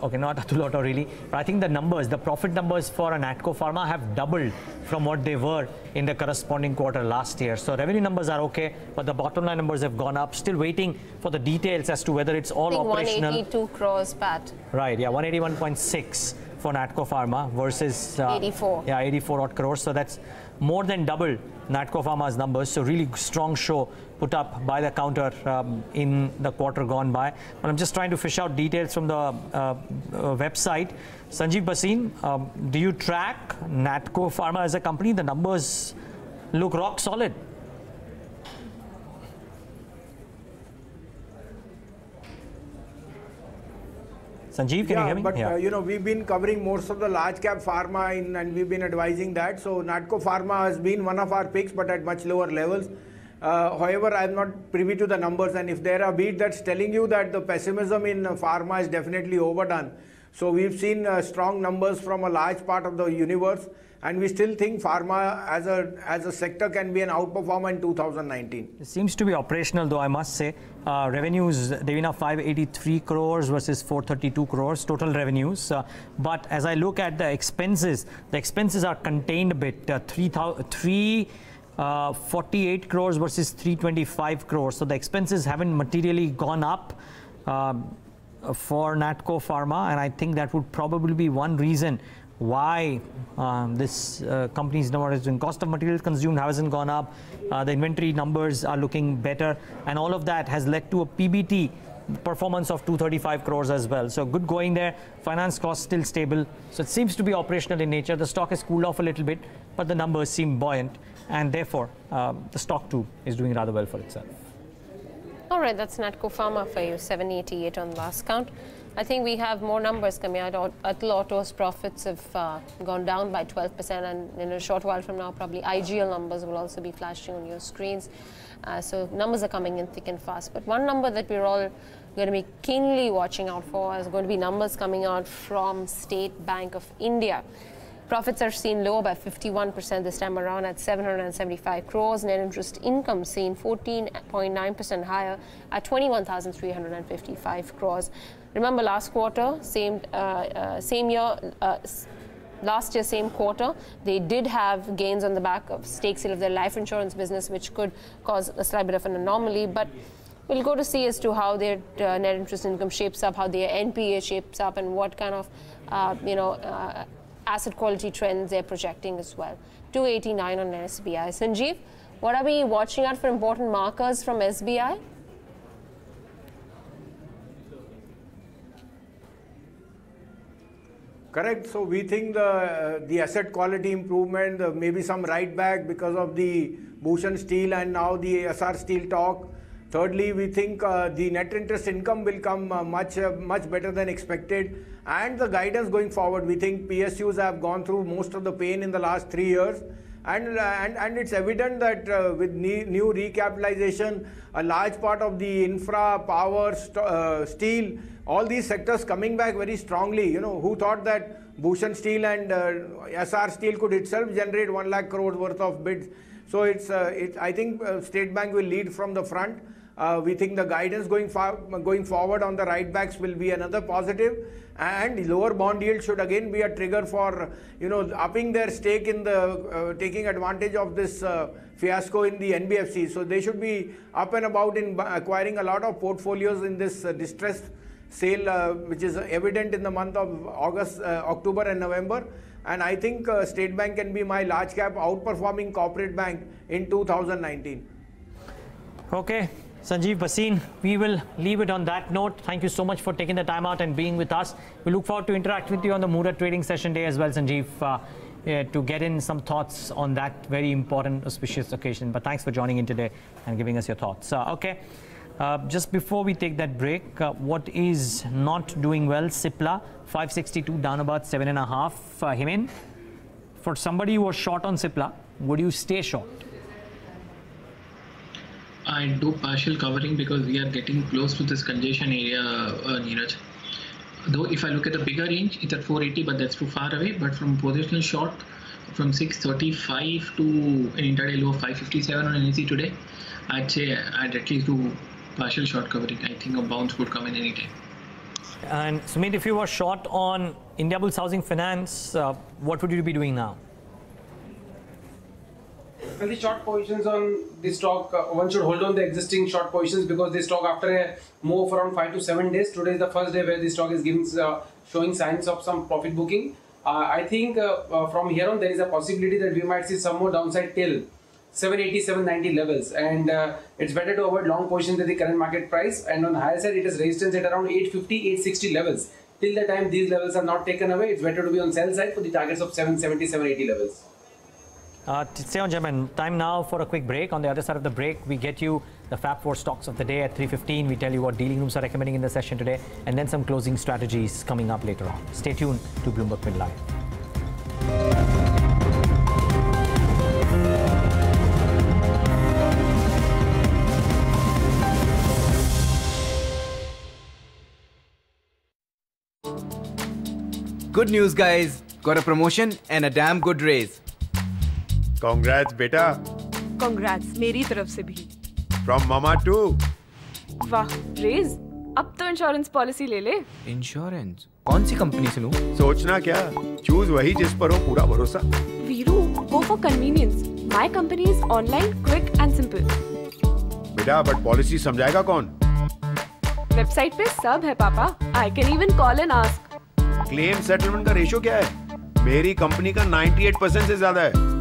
Okay, not a lot really, but I think the numbers, the profit numbers for a Natco Pharma have doubled from what they were in the corresponding quarter last year. So revenue numbers are okay, but the bottom line numbers have gone up. Still waiting for the details as to whether it's all operational. 182 crores, Pat. Right, yeah, 181.6 for Natco Pharma versus 84. Yeah, 84 odd crores. So that's more than double Natco Pharma's numbers. So really strong show put up by the counter in the quarter gone by. But I'm just trying to fish out details from the website. Sanjiv, Bhasin, do you track Natco Pharma as a company? The numbers look rock solid. Sanjiv, can you hear me? But we've been covering most of the large cap pharma and we've been advising that. So Natco Pharma has been one of our picks, but at much lower levels. However, I'm not privy to the numbers, and if there are beat that's telling you that the pessimism in pharma is definitely overdone. So we've seen strong numbers from a large part of the universe, and we still think pharma as a sector can be an outperformer in 2019. It seems to be operational, though, I must say. Revenues, Devina, 583 crores versus 432 crores total revenues. But as I look at the expenses are contained a bit. 348 crores versus 325 crores. So the expenses haven't materially gone up for Natco Pharma, and I think that would probably be one reason why this company's numbers in cost of materials consumed hasn't gone up. The inventory numbers are looking better, and all of that has led to a PBT performance of 235 crores as well. So good going there. Finance costs still stable. So it seems to be operational in nature. The stock has cooled off a little bit, but the numbers seem buoyant, and therefore the stock too is doing rather well for itself. All right, that's Natco Pharma for you, 788 on the last count. I think we have more numbers coming out. Atal Auto's profits have gone down by 12%, and in a short while from now, probably IGL numbers will also be flashing on your screens. So numbers are coming in thick and fast. But one number that we're all going to be keenly watching out for. There's going to be numbers coming out from State Bank of India. Profits are seen lower by 51% this time around at 775 crores. Net interest income seen 14.9% higher at 21,355 crores. Remember last quarter, last year, same quarter, they did have gains on the back of stake sale of their life insurance business, which could cause a slight bit of an anomaly. But we'll go to see as to how their net interest income shapes up, how their NPA shapes up, and what kind of, asset quality trends they're projecting as well. 289 on SBI. Sanjiv, what are we watching out for important markers from SBI? Correct. So we think the asset quality improvement, maybe some write back because of the Bhasin Steel and now the SR Steel talk. Thirdly, we think the net interest income will come much better than expected, and the guidance going forward. We think PSUs have gone through most of the pain in the last 3 years, and it's evident that with new recapitalization, a large part of the infra, power, steel, all these sectors coming back very strongly. Who thought that Bhasin Steel and SR Steel could itself generate 1 lakh crore worth of bids? So I think State Bank will lead from the front. We think the guidance going forward on the write backs will be another positive, and lower bond yield should again be a trigger for upping their stake in the taking advantage of this fiasco in the NBFC. So they should be up and about in acquiring a lot of portfolios in this distressed sale, which is evident in the month of October and November. And I think State Bank can be my large cap outperforming corporate bank in 2019. Okay. Sanjiv, Bhasin, we will leave it on that note. Thank you so much for taking the time out and being with us. We look forward to interact with you on the Muhurat trading session day as well, Sanjiv, to get in some thoughts on that very important, auspicious occasion. But thanks for joining in today and giving us your thoughts. Okay, just before we take that break, what is not doing well? Cipla, 562, down about 7.5. Hemen, for somebody who was short on Cipla, would you stay short? I do partial covering because we are getting close to this congestion area, Neeraj. Though if I look at the bigger range, it's at 480, but that's too far away. But from positional short, from 635 to an intraday low of 557 on NSE today, I'd say I'd at least do partial short covering. I think a bounce would come in any time. And Sumeet, if you were short on Indiabulls Housing Finance, what would you be doing now? Well, the short positions on this stock, one should hold on the existing short positions because this stock, after a move of around 5 to 7 days, today is the first day where this stock is showing signs of some profit booking. I think from here on there is a possibility that we might see some more downside till 780, 790 levels, and it's better to avoid long positions at the current market price. And on the higher side, it is resistance at around 850, 860 levels. Till the time these levels are not taken away, it's better to be on sell side for the targets of 770, 780 levels. Stay on, gentlemen. Time now for a quick break. On the other side of the break, we get you the Fab 4 stocks of the day at 3:15. We tell you what dealing rooms are recommending in the session today, and then some closing strategies coming up later on. Stay tuned to Bloomberg Mid Live. Good news, guys. Got a promotion and a damn good raise. Congrats, beta. Congrats, मेरी तरफ से भी. From mama too. वाह, raise. अब तो insurance policy ले ले. Insurance? कौन सी कंपनी से लूं? सोचना क्या? चूज वही जिस पर हो पूरा भरोसा. Veeru, go for convenience. My company is online, quick and simple. बेटा, but पॉलिसी समझाएगा कौन? वेबसाइट पे सब है पापा. I can even call and ask. Claim settlement का रेशो क्या है? मेरी कंपनी का 98% से ज्यादा है.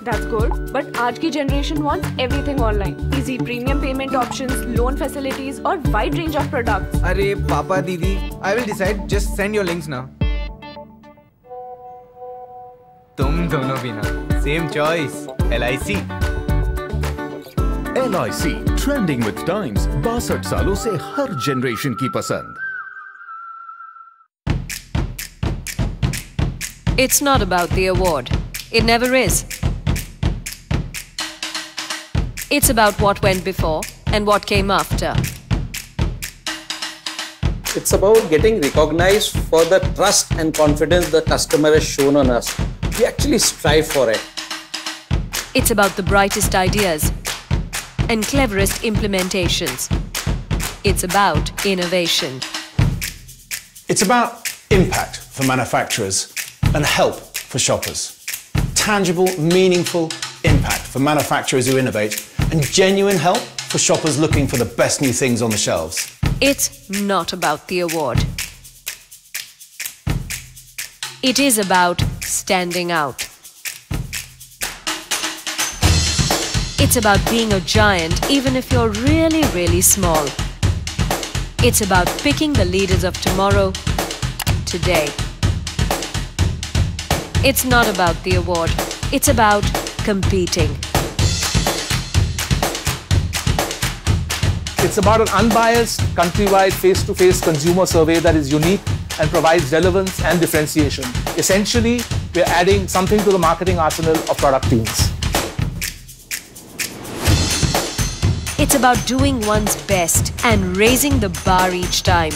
That's good, but आज की generation wants everything online. Easy premium payment options, loan facilities, और wide range of products. अरे पापा दीदी, I will decide. Just send your links now. तुम दोनों भी ना. Same choice. LIC. LIC trending with times. 62 सालों से हर generation की पसंद. It's not about the award. It never is. It's about what went before and what came after. It's about getting recognized for the trust and confidence the customer has shown on us. We actually strive for it. It's about the brightest ideas and cleverest implementations. It's about innovation. It's about impact for manufacturers and help for shoppers. Tangible, meaningful impact for manufacturers who innovate and genuine help for shoppers looking for the best new things on the shelves. It's not about the award. It is about standing out. It's about being a giant even if you're really, really small. It's about picking the leaders of tomorrow, today. It's not about the award. It's about competing. It's about an unbiased, countrywide, face-to-face consumer survey that is unique and provides relevance and differentiation. Essentially, we're adding something to the marketing arsenal of product teams. It's about doing one's best and raising the bar each time.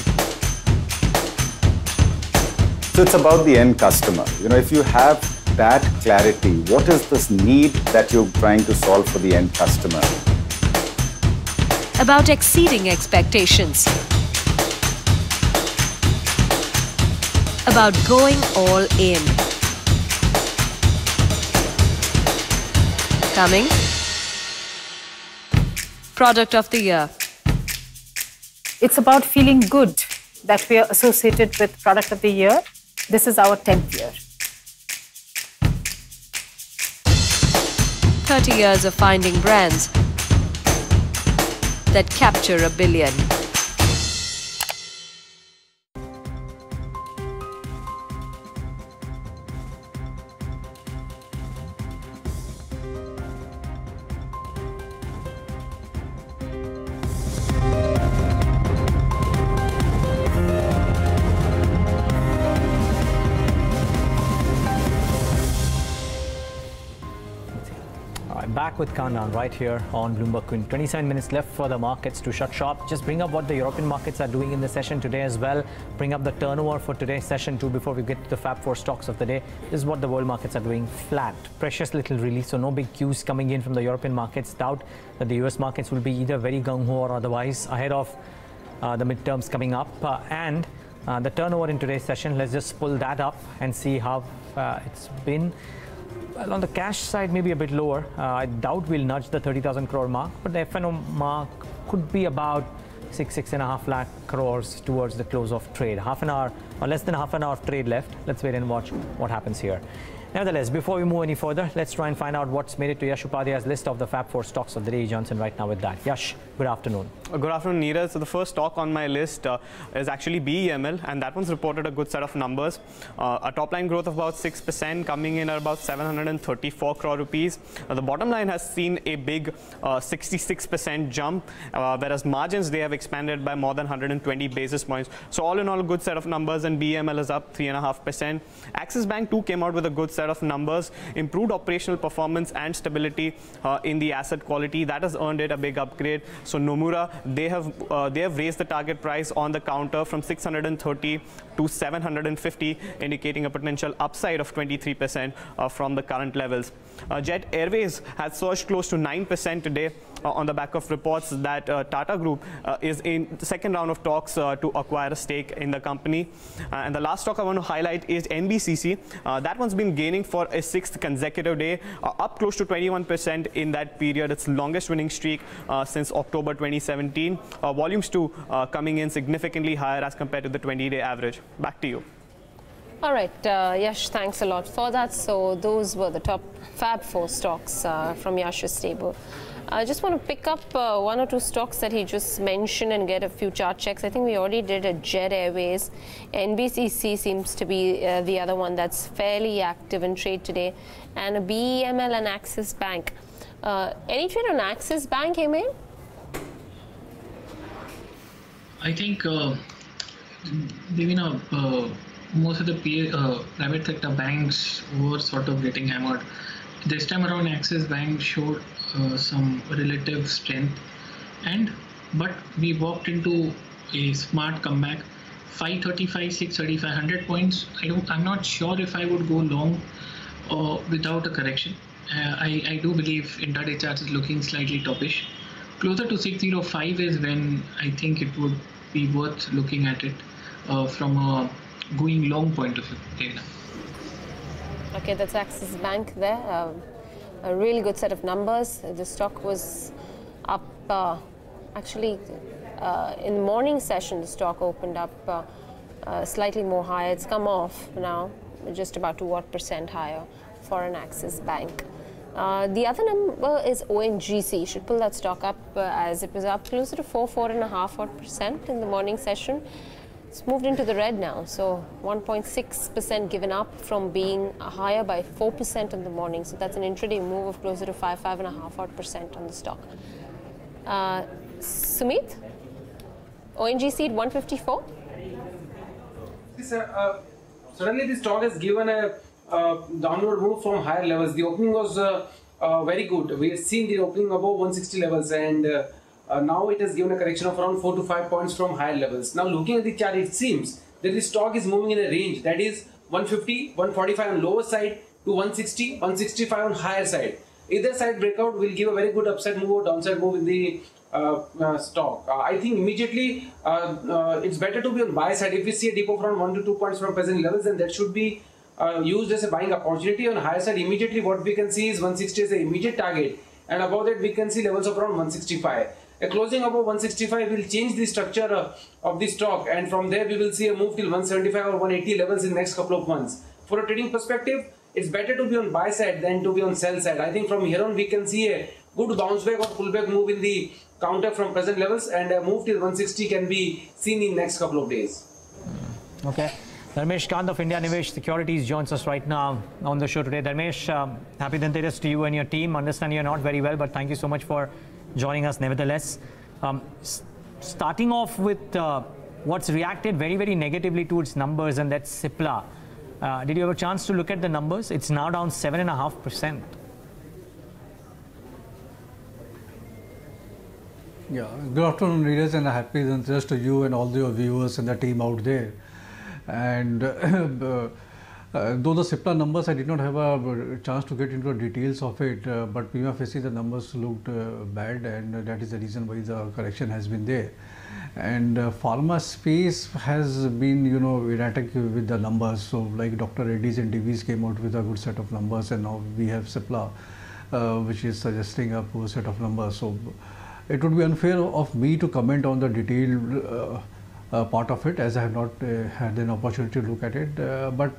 So it's about the end customer. You know, if you have that clarity, what is this need that you're trying to solve for the end customer? About exceeding expectations. About going all in. Coming. Product of the Year. It's about feeling good that we are associated with Product of the Year. This is our 10th year. 30 years of finding brands that capture a billion. Back with Kant right here on Bloomberg Queen. 27 minutes left for the markets to shut shop. Just bring up what the European markets are doing in the session today as well. Bring up the turnover for today's session too before we get to the Fab 4 stocks of the day. This is what the world markets are doing. Flat. Precious little release, so no big cues coming in from the European markets. Doubt that the US markets will be either very gung-ho or otherwise ahead of the midterms coming up. And the turnover in today's session, let's just pull that up and see how it's been. Well, on the cash side, maybe a bit lower. I doubt we'll nudge the 30,000 crore mark, but the F&O mark could be about 6.5 lakh crores towards the close of trade. Half an hour or less than half an hour of trade left. Let's wait and watch what happens here. Nevertheless, before we move any further, let's try and find out what's made it to Yash Upadia's list of the Fab 4 stocks of the day. Johnson right now with that. Yash, good afternoon. Good afternoon, Neeraj. So the first stock on my list is actually BEML, and that one's reported a good set of numbers. A top line growth of about 6%, coming in at about 734 crore rupees. The bottom line has seen a big 66% jump, whereas margins, they have expanded by more than 120 basis points. So all in all, a good set of numbers, and BEML is up 3.5%. Axis Bank too came out with a good set of numbers, improved operational performance and stability in the asset quality. That has earned it a big upgrade. So Nomura, they have raised the target price on the counter from 630 to 750, indicating a potential upside of 23% from the current levels. Jet Airways has surged close to 9% today on the back of reports that Tata Group is in the second round of talks to acquire a stake in the company. And the last stock I want to highlight is NBCC. That one's been gaining for a 6th consecutive day, up close to 21% in that period. Its longest winning streak since October 2017. Volumes too coming in significantly higher as compared to the 20-day average. Back to you. All right, Yash, thanks a lot for that. So those were the top Fab 4 stocks from Yash's stable. I just want to pick up one or two stocks that he just mentioned and get a few chart checks. I think we already did a Jet Airways. NBCC seems to be the other one that's fairly active in trade today. And a BEML and Axis Bank. Any trade on Axis Bank, Hemen? I think, Devina, most of the private sector banks were sort of getting hammered. This time around, Axis Bank showed some relative strength, but we walked into a smart comeback. 535, 635, 100 points. I'm not sure if I would go long without a correction. I do believe intraday chart is looking slightly toppish. Closer to 605 is when I think it would be worth looking at it from a going long point of view. Okay, that's Axis Bank there. A really good set of numbers. The stock was up, actually, in the morning session, the stock opened up slightly more higher. It's come off now, just about 2% higher for an Axis Bank. The other number is ONGC. Should pull that stock up as it was up closer to 4.5% in the morning session. It's moved into the red now, so 1.6% given up from being higher by 4% in the morning. So that's an intraday move of closer to 5.5% on the stock. Sumeet, ONGC at 154. Suddenly the stock has given a downward move from higher levels. The opening was very good. We have seen the opening above 160 levels, and now it has given a correction of around 4 to 5 points from higher levels. Now looking at the chart, it seems that the stock is moving in a range that is 150, 145 on lower side to 160, 165 on higher side. Either side breakout will give a very good upside move or downside move in the stock. I think immediately it's better to be on buy side. If we see a dip of around 1 to 2 points from present levels, then that should be used as a buying opportunity. On higher side, immediately what we can see is 160 as the immediate target, and above that we can see levels of around 165. A closing above 165 will change the structure of the stock, and from there we will see a move till 175 or 180 levels in the next couple of months. For a trading perspective, it's better to be on buy side than to be on sell side. I think from here on we can see a good bounce back or pullback move in the counter from present levels, and a move till 160 can be seen in next couple of days. Okay. Dharmesh, Kant of IndiaNivesh Securities joins us right now on the show today. Dharmesh, happy Dhanteras to you and your team. Understand you're not very well, but thank you so much for joining us nevertheless. Starting off with what's reacted very, very negatively to its numbers, and that's Cipla. Did you have a chance to look at the numbers? It's now down 7.5%. Yeah, good afternoon, readers, and a happy Dhanteras to you and all your viewers and the team out there. And though the Cipla numbers, I did not have a chance to get into the details of it, but prima facie the numbers looked bad, and that is the reason why the correction has been there. And pharma space has been, erratic with the numbers. So like Dr. Reddy's and Divi's came out with a good set of numbers, and now we have Cipla, which is suggesting a poor set of numbers. So it would be unfair of me to comment on the detailed part of it, as I have not had an opportunity to look at it. But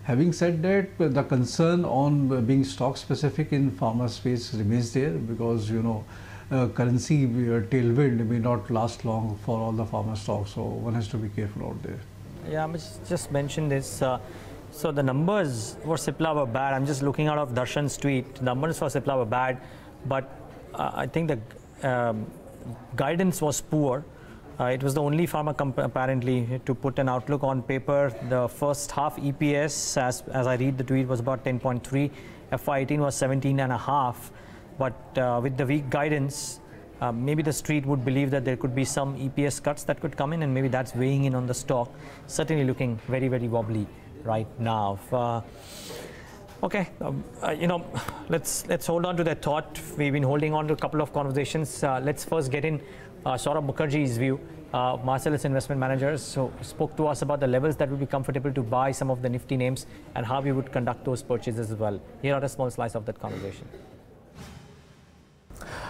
having said that, the concern on being stock specific in pharma space remains there, because currency tailwind may not last long for all the pharma stocks, so one has to be careful out there. Yeah, I just mentioned this. So the numbers for Cipla were bad. I'm just looking out of Darshan's tweet. The numbers for Cipla were bad, but I think the guidance was poor. It was the only pharma company apparently to put an outlook on paper. The first half EPS, as I read the tweet, was about 10.3. FY18 was 17.5. But with the weak guidance, maybe the street would believe that there could be some EPS cuts that could come in, and maybe that's weighing in on the stock. Certainly looking very, very wobbly right now. Okay, let's hold on to that thought. We've been holding on to a couple of conversations. Let's first get in Saurabh Mukherjee's view, Marcellus Investment Managers, so spoke to us about the levels that would be comfortable to buy some of the nifty names and how we would conduct those purchases as well. Here are a small slice of that conversation.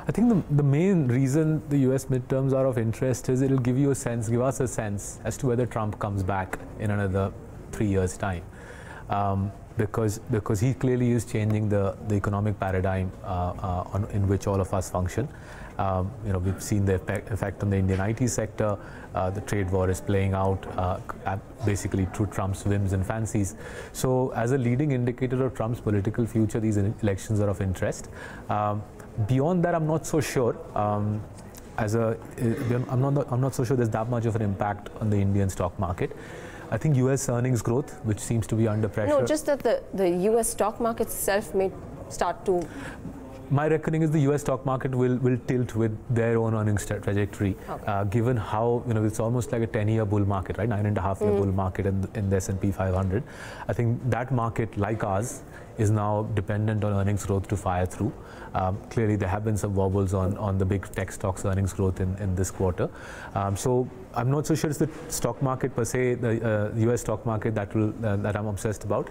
I think the main reason the US midterms are of interest is it'll give us a sense as to whether Trump comes back in another 3 years' time. Because he clearly is changing the economic paradigm in which all of us function. We've seen the effect on the Indian IT sector. The trade war is playing out basically through Trump's whims and fancies. So as a leading indicator of Trump's political future, these elections are of interest. Beyond that, I'm not so sure. I'm not so sure there's that much of an impact on the Indian stock market. I think US earnings growth, which seems to be under pressure. No, just that the US stock market itself may start to My reckoning is the US stock market will tilt with their own earnings trajectory, given how, it's almost like a 10-year bull market, right? 9.5-year bull market in the S&P 500. I think that market, like ours, is now dependent on earnings growth to fire through. Clearly, there have been some wobbles on the big tech stocks earnings growth in this quarter. So I'm not so sure it's the stock market per se, the US stock market that I'm obsessed about.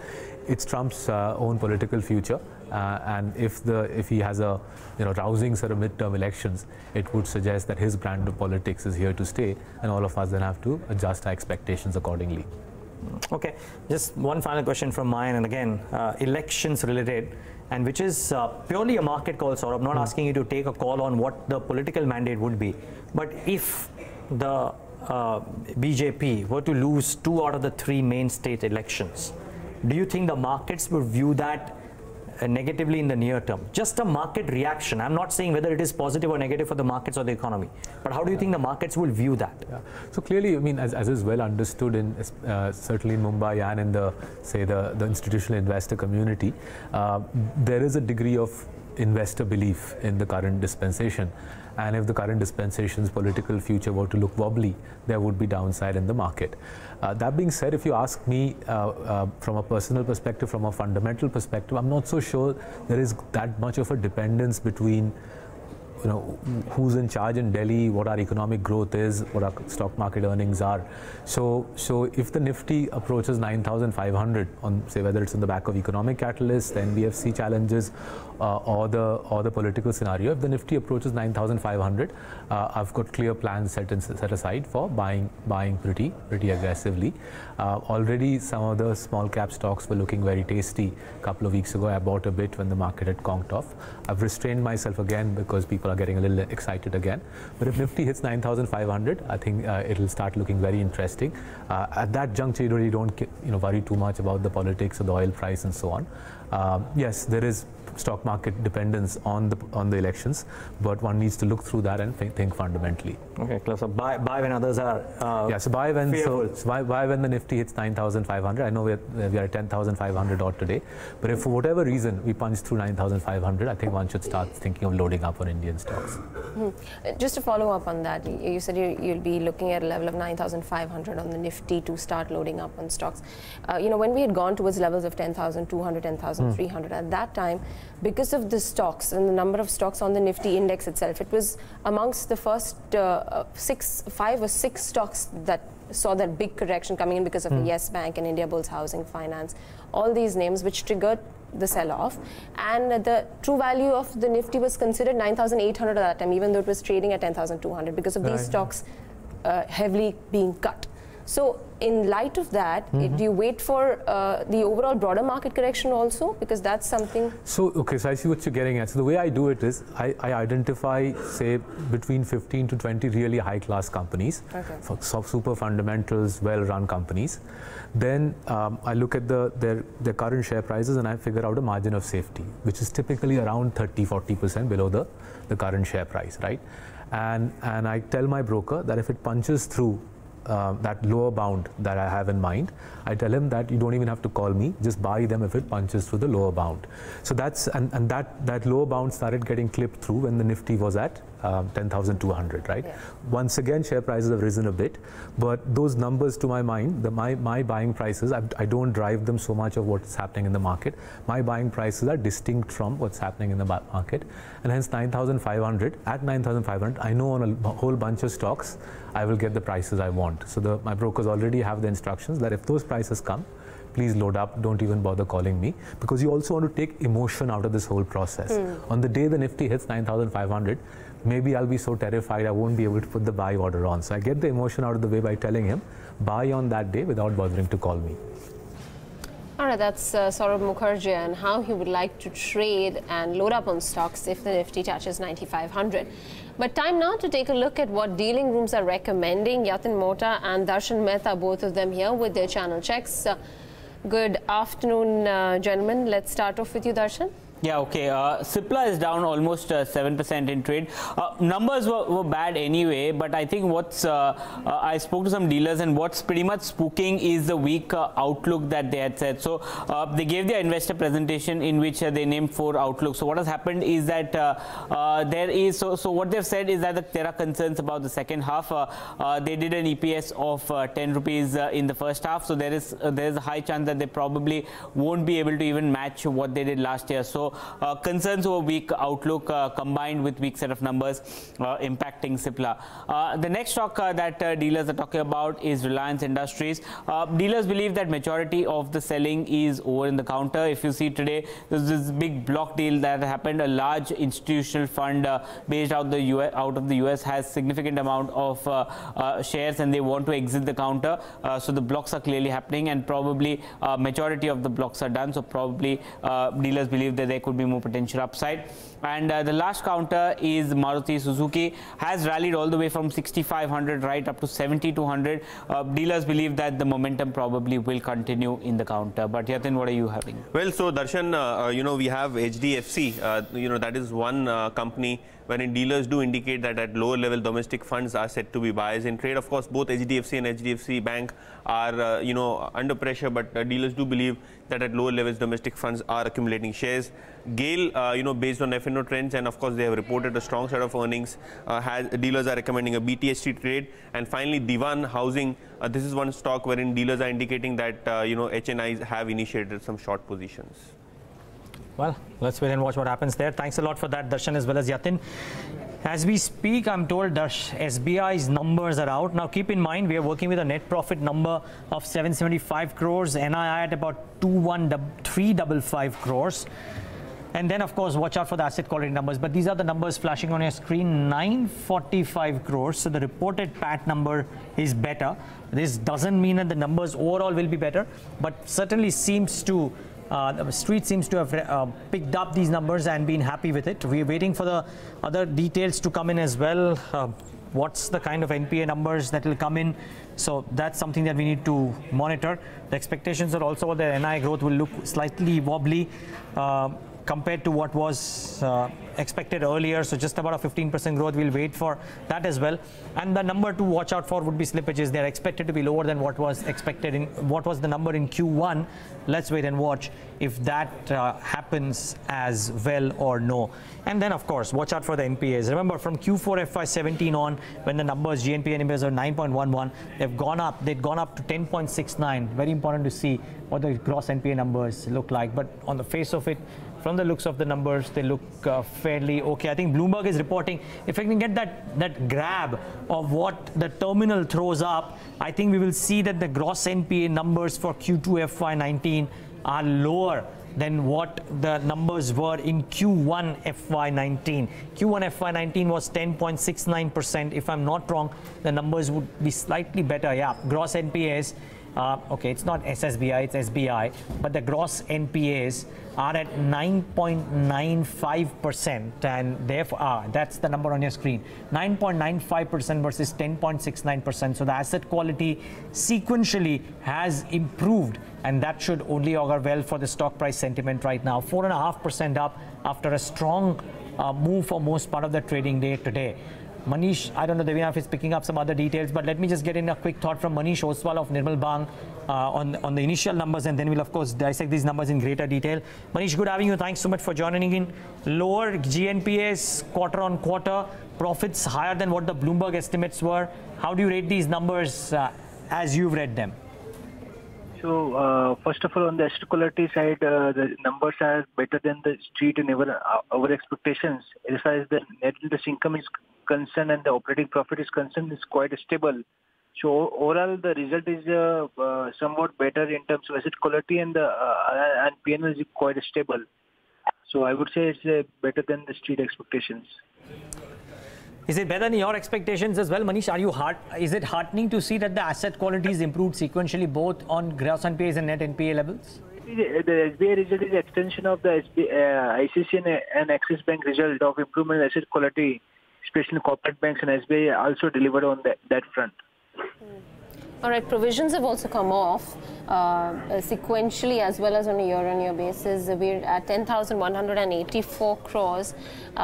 It's Trump's own political future, and if he has a rousing sort of midterm elections, it would suggest that his brand of politics is here to stay, and all of us then have to adjust our expectations accordingly. Okay, just one final question from mine, and again, elections related, and which is purely a market call, sort of. I'm not asking you to take a call on what the political mandate would be, but if the BJP were to lose 2 out of the 3 main state elections, do you think the markets would view that negatively in the near term? Just a market reaction. I'm not saying whether it is positive or negative for the markets or the economy, but how do you think the markets will view that? Yeah. So clearly, I mean, as is well understood in certainly in Mumbai and in the institutional investor community, there is a degree of investor belief in the current dispensation. And if the current dispensation's political future were to look wobbly, there would be downside in the market. That being said, if you ask me from a personal perspective, from a fundamental perspective, I'm not so sure there is that much of a dependence between who's in charge in Delhi, what our economic growth is, what our stock market earnings are. So if the Nifty approaches 9,500 on, say, whether it's on the back of economic catalysts, the NBFC challenges, or the political scenario, if the Nifty approaches 9,500, I've got clear plans set aside for buying pretty aggressively. Already some of the small cap stocks were looking very tasty. A couple of weeks ago, I bought a bit when the market had conked off. I've restrained myself again because people are getting a little excited again. But if Nifty hits 9,500, I think it'll start looking very interesting. At that juncture, you really don't worry too much about the politics of the oil price and so on. Yes, there is stock market dependence on the elections, but one needs to look through that and think fundamentally. Okay, so buy when others are so buy when the Nifty hits 9,500. I know we are at 10,500 odd today, but if for whatever reason we punch through 9,500, I think one should start thinking of loading up on Indian stocks. Just to follow up on that, you said you'll be looking at a level of 9,500 on the Nifty to start loading up on stocks. When we had gone towards levels of 10,200, 10,300, at that time, because of the stocks and the number of stocks on the Nifty index itself, it was amongst the first 5 or 6 stocks that saw that big correction coming in because of the Yes Bank and Indiabulls Housing Finance, all these names which triggered the sell-off. And the true value of the Nifty was considered 9,800 at that time, even though it was trading at 10,200 because of these stocks heavily being cut. So in light of that, do you wait for the overall broader market correction also? Because that's something... So I see what you're getting at. So the way I do it is I identify, say, between 15 to 20 really high-class companies, super fundamentals, well-run companies. Then I look at their current share prices and I figure out a margin of safety, which is typically around 30-40% below the current share price, right? And I tell my broker that if it punches through that lower bound that I have in mind, I tell him that you don't even have to call me, just buy them if it punches through the lower bound. So that's and that lower bound started getting clipped through when the Nifty was at 10,200, right? Yeah. Once again, share prices have risen a bit, but those numbers to my mind, my buying prices, I don't drive them so much of what's happening in the market. My buying prices are distinct from what's happening in the market, and hence 9,500. At 9,500, I know on a whole bunch of stocks, I will get the prices I want. So my brokers already have the instructions that if those prices come, please load up, don't even bother calling me, because you also want to take emotion out of this whole process. On the day the Nifty hits 9,500, maybe I'll be so terrified I won't be able to put the buy order on. So I get the emotion out of the way by telling him, buy on that day without bothering to call me. All right, that's Saurabh Mukherjee and how he would like to trade and load up on stocks if the Nifty touches 9,500. But time now to take a look at what dealing rooms are recommending. Yatin Mota and Darshan Mehta, both of them here with their channel checks. Good afternoon, gentlemen. Let's start off with you, Darshan. Yeah, okay. Cipla is down almost 7% in trade. Numbers were bad anyway, but I think what's I spoke to some dealers, and what's pretty much spooking is the weak outlook that they had said. So they gave their investor presentation in which they named 4 outlooks. So what has happened is that there is so what they've said is that there are concerns about the second half. They did an EPS of 10 rupees in the first half, so there is a high chance that they probably won't be able to even match what they did last year. So concerns over weak outlook combined with weak set of numbers impacting Cipla. The next stock that dealers are talking about is Reliance Industries. Dealers believe that majority of the selling is over in the counter. If you see today, there's this big block deal that happened. A large institutional fund based out of the US has significant amount of shares, and they want to exit the counter. So the blocks are clearly happening, and probably majority of the blocks are done. So probably dealers believe that there could be more potential upside. And the last counter is Maruti Suzuki, has rallied all the way from 6,500 right up to 7,200. Dealers believe that the momentum probably will continue in the counter. But Yatin, what are you having? Well, so Darshan, we have HDFC, that is one company wherein dealers do indicate that at lower level domestic funds are said to be buyers in trade. Of course, both HDFC and HDFC Bank are, under pressure, but dealers do believe that at lower levels domestic funds are accumulating shares. GAIL, based on F&O trends, and of course they have reported a strong set of earnings, dealers are recommending a BTST trade. And finally, Diwan Housing, this is one stock wherein dealers are indicating that, HNIs have initiated some short positions. Well, let's wait and watch what happens there. Thanks a lot for that, Darshan, as well as Yatin. As we speak, I'm told SBI's numbers are out. Now, keep in mind, we are working with a net profit number of 775 crores, NII at about 355 crores. And then, of course, watch out for the asset quality numbers. But these are the numbers flashing on your screen, 945 crores. So the reported PAT number is better. This doesn't mean that the numbers overall will be better, but certainly seems to the street seems to have picked up these numbers and been happy with it. We're waiting for the other details to come in as well. What's the kind of NPA numbers that will come in? So that's something that we need to monitor. The expectations are also that NI growth will look slightly wobbly compared to what was expected earlier. So just about a 15% growth. We'll wait for that as well. And the number to watch out for would be slippages. They're expected to be lower than what was expected in what was the number in Q1. Let's wait and watch if that happens as well or no. And then, of course, watch out for the NPAs. Remember, from Q4 FY17 on, when the numbers, GNPA numbers are 9.11, they've gone up. They've gone up to 10.69. Very important to see what the gross NPA numbers look like. But on the face of it, from the looks of the numbers, they look fairly okay. I think Bloomberg is reporting, if I can get that grab of what the terminal throws up, I think we will see that the gross NPA numbers for Q2 FY19 are lower than what the numbers were in Q1 FY19. Q1 FY19 was 10.69%. If I'm not wrong, the numbers would be slightly better. Yeah, gross NPAs. Okay, it's not SSBI, it's SBI, but the gross NPAs are at 9.95%, and therefore, that's the number on your screen, 9.95% versus 10.69%. So the asset quality sequentially has improved, and that should only augur well for the stock price sentiment right now. 4.5% up after a strong move for most part of the trading day today. Manish, I don't know, Devina, if he's picking up some other details, but let me just get in a quick thought from Manish Oswal of Nirmal Bang on the initial numbers, and then we'll, of course, dissect these numbers in greater detail. Manish, good having you. Thanks so much for joining in. Lower GNPAs quarter on quarter, profits higher than what the Bloomberg estimates were. How do you rate these numbers as you've read them? So, first of all, on the asset quality side, the numbers are better than the street and our expectations. As far as the net interest income is concerned and the operating profit is concerned, is quite stable. So, overall, the result is somewhat better in terms of asset quality, and P&L is quite stable. So, I would say it's better than the street expectations. Is it better than your expectations as well, Manish? Is it heartening to see that the asset quality is improved sequentially both on gross NPAs and net NPA levels? The SBI result is extension of the ICC and Axis Bank result of improvement in asset quality, especially corporate banks, and SBI also delivered on that front. All right, provisions have also come off sequentially as well as on a year-on-year basis. We're at 10,184 crores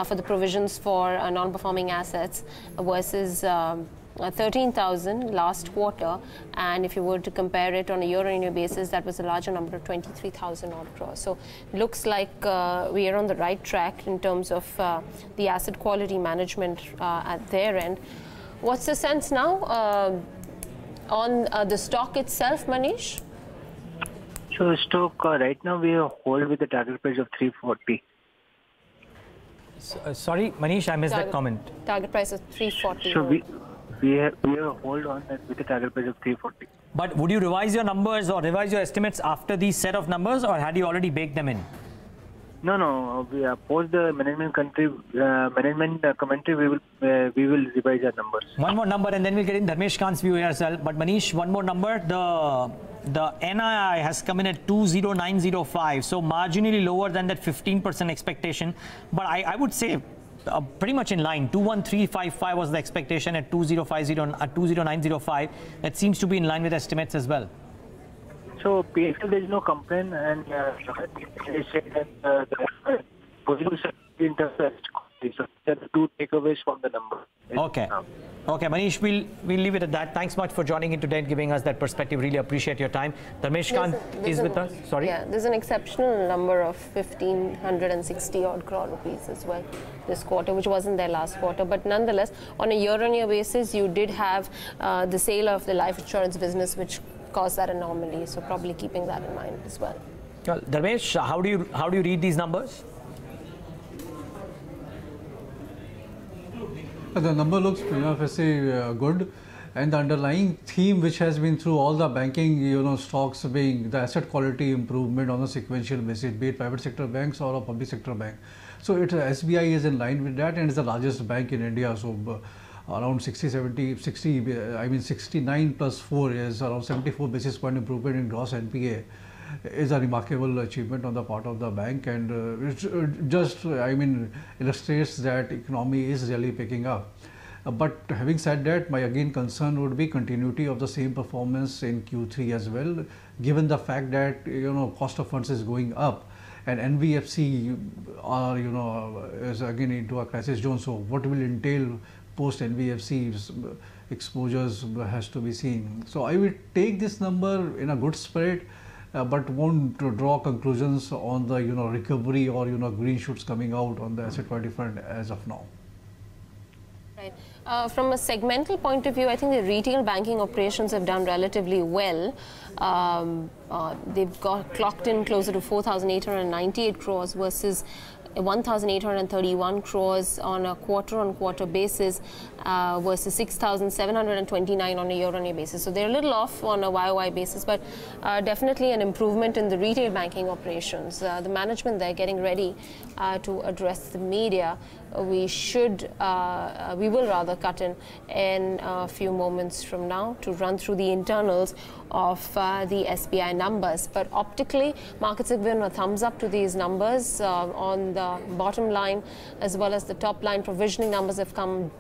for the provisions for non-performing assets versus 13,000 last quarter, and if you were to compare it on a year-on-year basis, that was a larger number of 23,000 odd crores. So looks like we are on the right track in terms of the asset quality management at their end. What's the sense now on the stock itself, Manish? So stock right now we hold with the target price of 340. Sorry, Manish, I missed that comment. Target price of 340. So we have hold on that with the target price of 340. But would you revise your numbers or revise your estimates after these set of numbers, or had you already baked them in? No. We post the management commentary. We will revise our numbers. One more number, and then we'll get in Dharmesh Kant's view here as well. But Manish, one more number. The NII has come in at 20905, so marginally lower than that 15% expectation. But I would say pretty much in line. 21355 was the expectation at 20905. That seems to be in line with estimates as well. So PFL, there is no complaint, and they said that the positive in terms of so there are two takeaways from the number. Okay. Okay, Manish, we'll leave it at that. Thanks much for joining in today and giving us that perspective. Really appreciate your time. Dharmesh Kant is with us. Sorry? Yeah, there's an exceptional number of 1,560 odd crore rupees as well this quarter, which wasn't there last quarter. But nonetheless, on a year-on-year basis, you did have the sale of the life insurance business, which caused that anomaly. So probably keeping that in mind as well. Well, Dharmesh, how do you read these numbers? The number looks prima facie good, and the underlying theme which has been through all the banking stocks being the asset quality improvement on a sequential basis, be it private sector banks or a public sector bank. So SBI is in line with that, and it's the largest bank in India. So around 69 plus 4 is around 74 basis point improvement in gross NPA is a remarkable achievement on the part of the bank, and it just illustrates that economy is really picking up. But having said that, my again concern would be continuity of the same performance in Q3 as well, given the fact that cost of funds is going up and NBFC are is again into a crisis zone. So what will entail post NBFC's exposures has to be seen. So I will take this number in a good spirit, but won't draw conclusions on the recovery or green shoots coming out on the asset quality front as of now. Right. From a segmental point of view, I think the retail banking operations have done relatively well. They've clocked in closer to 4,898 crores versus 1,831 crores on a quarter-on-quarter basis versus 6,729 on a year-on-year basis. So they're a little off on a YOY basis, but definitely an improvement in the retail banking operations. The management there getting ready to address the media. We will rather cut in a few moments from now to run through the internals of the SBI numbers. But optically, markets have given a thumbs up to these numbers. On the bottom line as well as the top line, provisioning numbers have come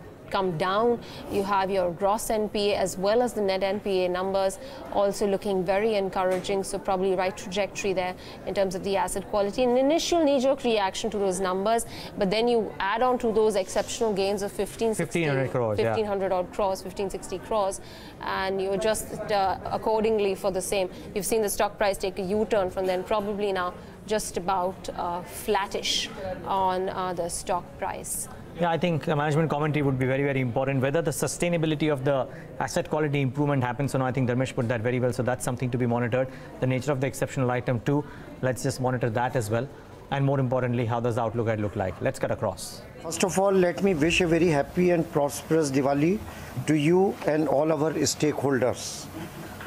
down. You have your gross NPA as well as the net NPA numbers also looking very encouraging. So probably right trajectory there in terms of the asset quality. An initial knee-jerk reaction to those numbers, but then you add on to those exceptional gains of 1,500 crores, odd crores, 1,560 crores, and you adjust accordingly for the same. You've seen the stock price take a U-turn from then, probably now just about flattish on the stock price. Yeah, I think management commentary would be very, very important. Whether the sustainability of the asset quality improvement happens or not, I think Dharmesh put that very well. So that's something to be monitored. The nature of the exceptional item too, let's just monitor that as well. And more importantly, how does the outlook ahead look like? Let's cut across. First of all, let me wish a very happy and prosperous Diwali to you and all our stakeholders.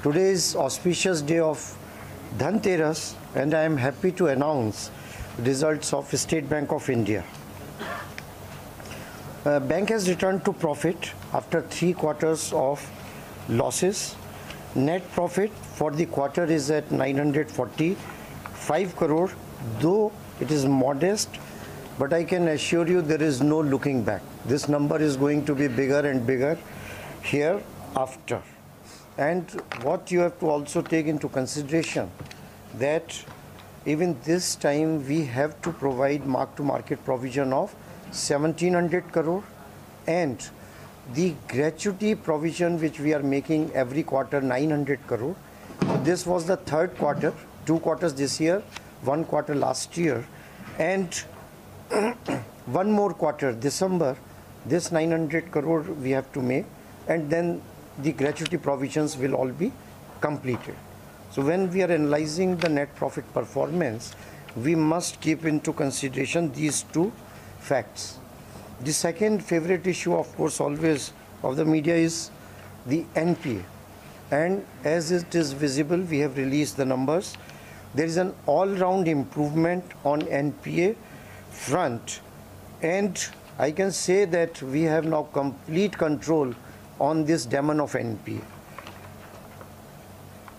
Today is auspicious day of Dhanteras, and I am happy to announce results of State Bank of India. Bank has returned to profit after 3 quarters of losses. Net profit for the quarter is at 945 crore, though it is modest, but I can assure you there is no looking back. This number is going to be bigger and bigger hereafter. And what you have to also take into consideration that even this time we have to provide mark-to-market provision of 1700 crore and the gratuity provision which we are making every quarter 900 crore. So this was the third quarter, 2 quarters this year, 1 quarter last year, and 1 more quarter, December, this 900 crore we have to make, and then the gratuity provisions will all be completed. So when we are analyzing the net profit performance, we must keep into consideration these two facts. The second favorite issue, of course, always of the media is the NPA. And as it is visible, we have released the numbers. There is an all-round improvement on NPA front. And I can say that we have now complete control on this demon of NPA.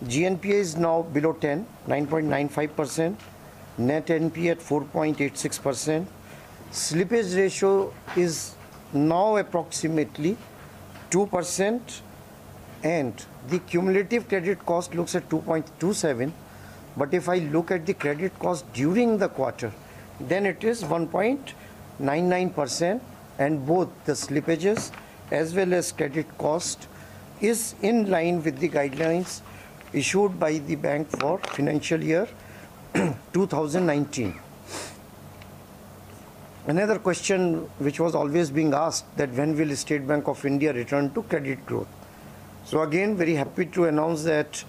GNPA is now below 10, 9.95%. Net NPA at 4.86%. Slippage ratio is now approximately 2%, and the cumulative credit cost looks at 2.27. But if I look at the credit cost during the quarter, then it is 1.99%, and both the slippages as well as credit cost is in line with the guidelines issued by the bank for financial year 2019. Another question which was always being asked, that when will State Bank of India return to credit growth? So again, very happy to announce that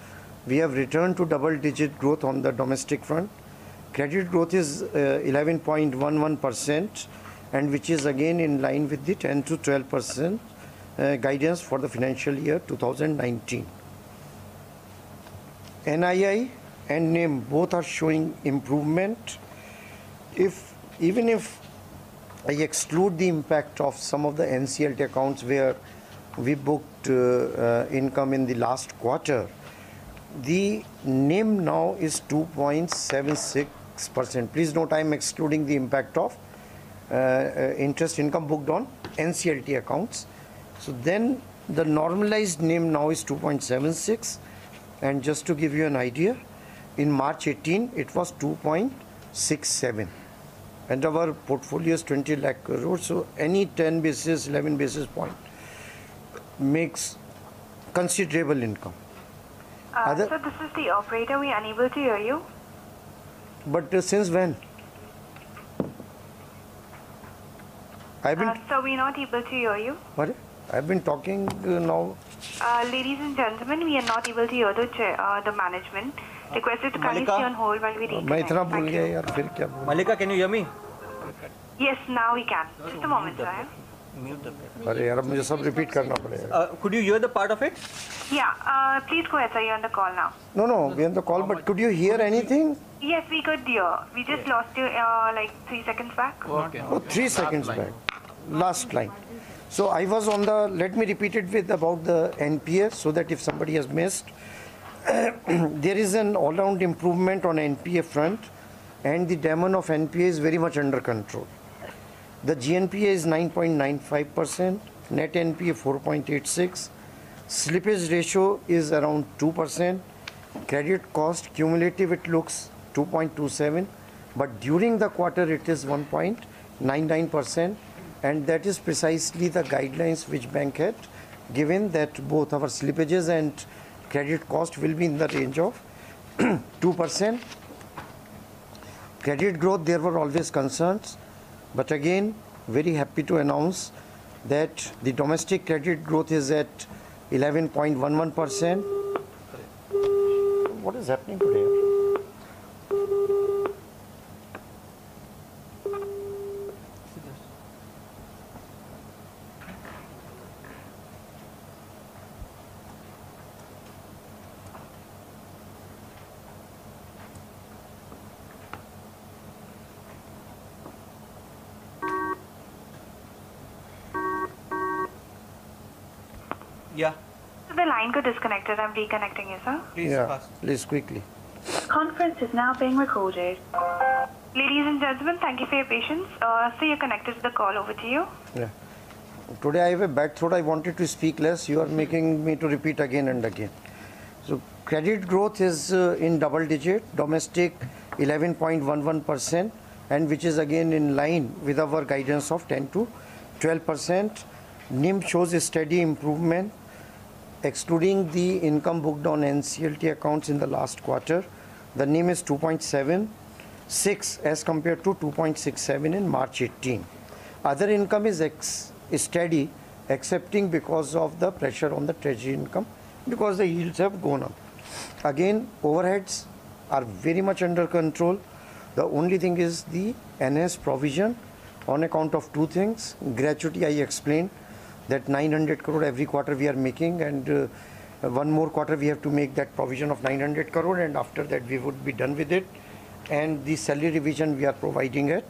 we have returned to double-digit growth on the domestic front. Credit growth is 11.11%, and which is again in line with the 10 to 12% guidance for the financial year 2019. NII and NIM both are showing improvement. Even if I exclude the impact of some of the NCLT accounts where we booked income in the last quarter, the NIM now is 2.76%. Please note I am excluding the impact of interest income booked on NCLT accounts. So then the normalized NIM now is 2.76, and just to give you an idea, in March 18 it was 2.67. And our portfolio is 20 lakh crore, so any 10 basis, 11 basis point makes considerable income. So this is the operator, we are unable to hear you. But since when? So we are not able to hear you. What? I've been talking now. Ladies and gentlemen, we are not able to hear the management. Requested to kindly stay on hold while we reconnect. Malika, can you hear me? Yes, now we can. Just a moment, sir. Could you hear the part of it? Yeah, please go ahead, sir. You're on the call now. No, we're on the call, but could you hear anything? Yes, we could hear. We just lost you like 3 seconds back. Okay. Oh, 3 seconds back. Last line. So I was on the, let me repeat it with about the NPA so that if somebody has missed, there is an all-round improvement on NPA front, and the demon of NPA is very much under control. The GNPA is 9.95%, net NPA 4.86%, slippage ratio is around 2%, credit cost cumulative it looks 2.27%, but during the quarter it is 1.99%, and that is precisely the guidelines which bank had given, that both our slippages and credit cost will be in the range of 2%. Credit growth, there were always concerns, but again, very happy to announce that the domestic credit growth is at 11.11%. What is happening today? Yeah. So the line got disconnected. I'm reconnecting you, sir. Please quickly. Conference is now being recorded. Ladies and gentlemen, thank you for your patience. So you're connected to the call. Over to you. Yeah. Today I have a bad throat. I wanted to speak less. You are making me to repeat again and again. So credit growth is in double digit, domestic 11.11%, and which is again in line with our guidance of 10 to 12%. NIM shows a steady improvement, excluding the income booked on NCLT accounts in the last quarter. The NIM is 2.76 as compared to 2.67 in March 18. Other income is steady, excepting because of the pressure on the treasury income, because the yields have gone up. Again, overheads are very much under control. The only thing is the NS provision on account of two things. Gratuity, I explained that 900 crore every quarter we are making, and one more quarter we have to make that provision of 900 crore, and after that we would be done with it. And the salary revision we are providing at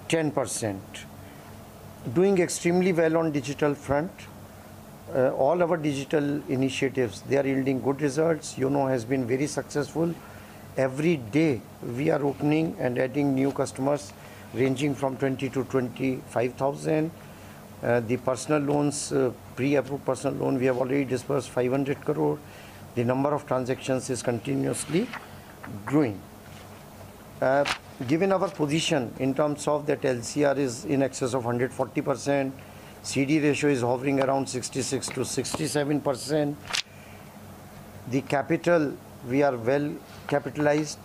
10%. Doing extremely well on digital front. All our digital initiatives, they are yielding good results. YONO has been very successful. Every day we are opening and adding new customers ranging from 20 to 25,000. The personal loans, pre-approved personal loan, we have already disbursed 500 crore. The number of transactions is continuously growing. Given our position in terms of that LCR is in excess of 140%, CD ratio is hovering around 66 to 67%. The capital, we are well capitalized.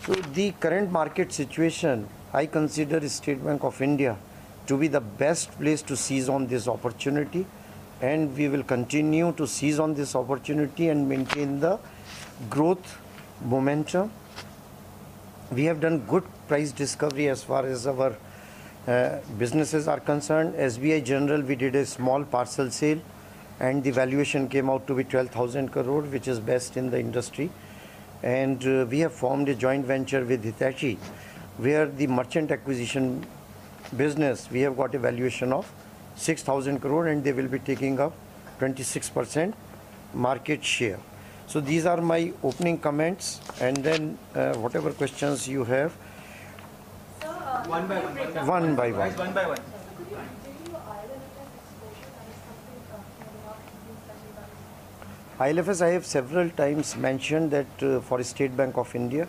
So the current market situation, I consider State Bank of India to be the best place to seize on this opportunity, and we will continue to seize on this opportunity and maintain the growth momentum. We have done good price discovery as far as our businesses are concerned. SBI General, we did a small parcel sale, and the valuation came out to be 12,000 crore, which is best in the industry. And we have formed a joint venture with Hitachi, where the merchant acquisition business, we have got a valuation of 6,000 crore, and they will be taking up 26% market share. So these are my opening comments, and then whatever questions you have. One by one. One by one. One by one. ILFS, I have several times mentioned that for State Bank of India,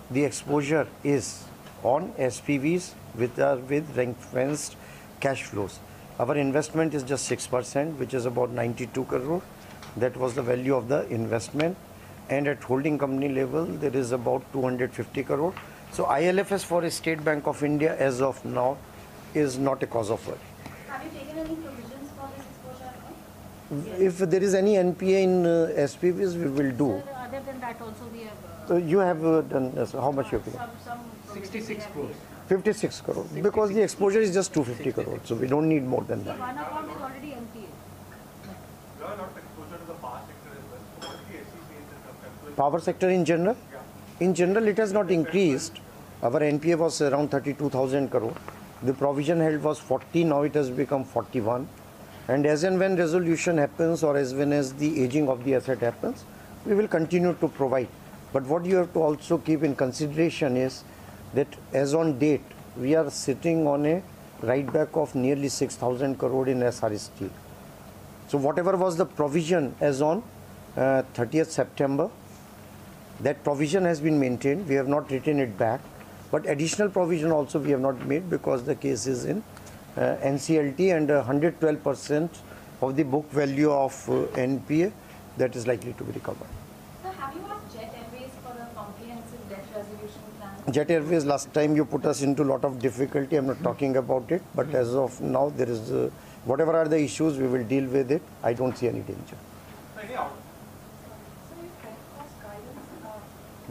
the exposure is on SPVs with ring-fenced cash flows. Our investment is just 6%, which is about 92 crore. That was the value of the investment. And at holding company level, there is about 250 crore. So ILFS for State Bank of India as of now is not a cause of worry. Have you taken any provisions for this exposure account? If there is any NPA in SPVs, we will do. Sir, other than that also we have... So you have done, how much you have taken? Some 66 crores. 56 crore. Because the exposure is just 250 crore. So we don't need more than that. One account is already NPA. You have a lot of exposure to the power sector as well. So what is the SEC in terms of Power sector in general? In general, it has not increased. Our NPA was around 32,000 crore. The provision held was 40, now it has become 41. And as and when resolution happens, or as when as the aging of the asset happens, we will continue to provide. But what you have to also keep in consideration is that as on date, we are sitting on a write back of nearly 6,000 crore in SR Steel. So whatever was the provision as on 30th September, that provision has been maintained. We have not written it back. But additional provision also we have not made because the case is in NCLT, and 112% of the book value of NPA that is likely to be recovered. Sir, have you asked Jet Airways for a comprehensive debt resolution plan? Jet Airways, last time you put us into a lot of difficulty. I'm not talking about it, but as of now, there is whatever are the issues, we will deal with it. I don't see any danger.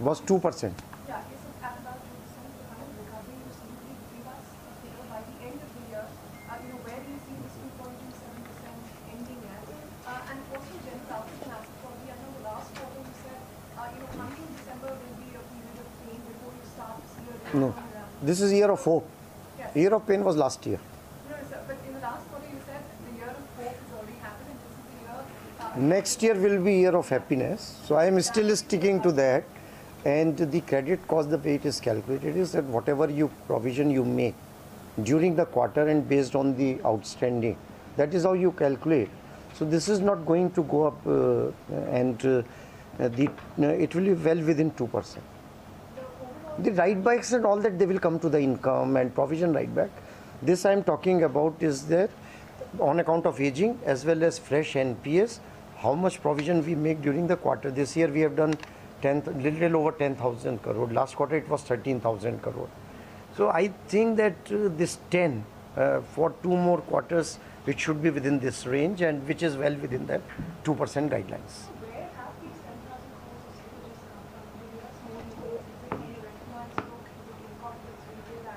Was 2%. Yeah, is it at about 2% recovery? You seem to give us a figure by the end of the year. Where do you see this 2.27% ending at? And also, general outlook and asset quality. I know the last quarter you said, until December will be a period of pain before you start to see a No, this is year of hope. Yes. Year of pain was last year. No, sir, but in the last quarter you said the year of hope has already happened, and this is the year. Next year will be year of happiness. So I am still sticking to that. And the credit cost, the way it is calculated is that whatever you provision you make during the quarter and based on the outstanding, That is how you calculate. So this is not going to go up and it will be well within 2%. The write-backs and all that, they will come to the income and provision write-back. This I am talking about is that on account of aging as well as fresh NPS, how much provision we make during the quarter. This year we have done little over 10,000 crore. Last quarter it was 13,000 crore. So I think that this 10 for 2 more quarters, it should be within this range, and which is well within that 2% guidelines.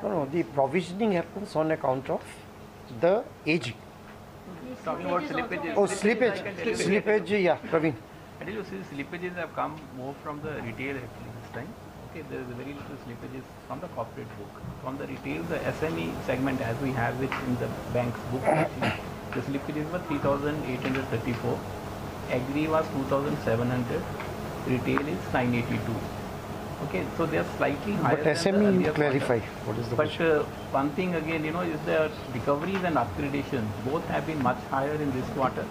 No, the provisioning happens on account of the aging. Talking about slippages. Oh, slippage. Slippage, yeah, Praveen. I tell you, see, slippages have come more from the retail actually this time. Okay, there is very little slippages from the corporate book. From the retail, the SME segment, as we have it in the bank's book, actually, the slippages were 3,834. Agri was 2,700. Retail is 982. Okay, so they are slightly higher. But SME, you clarify what is the question. But one thing again, is the recoveries and upgradations both have been much higher in this quarter.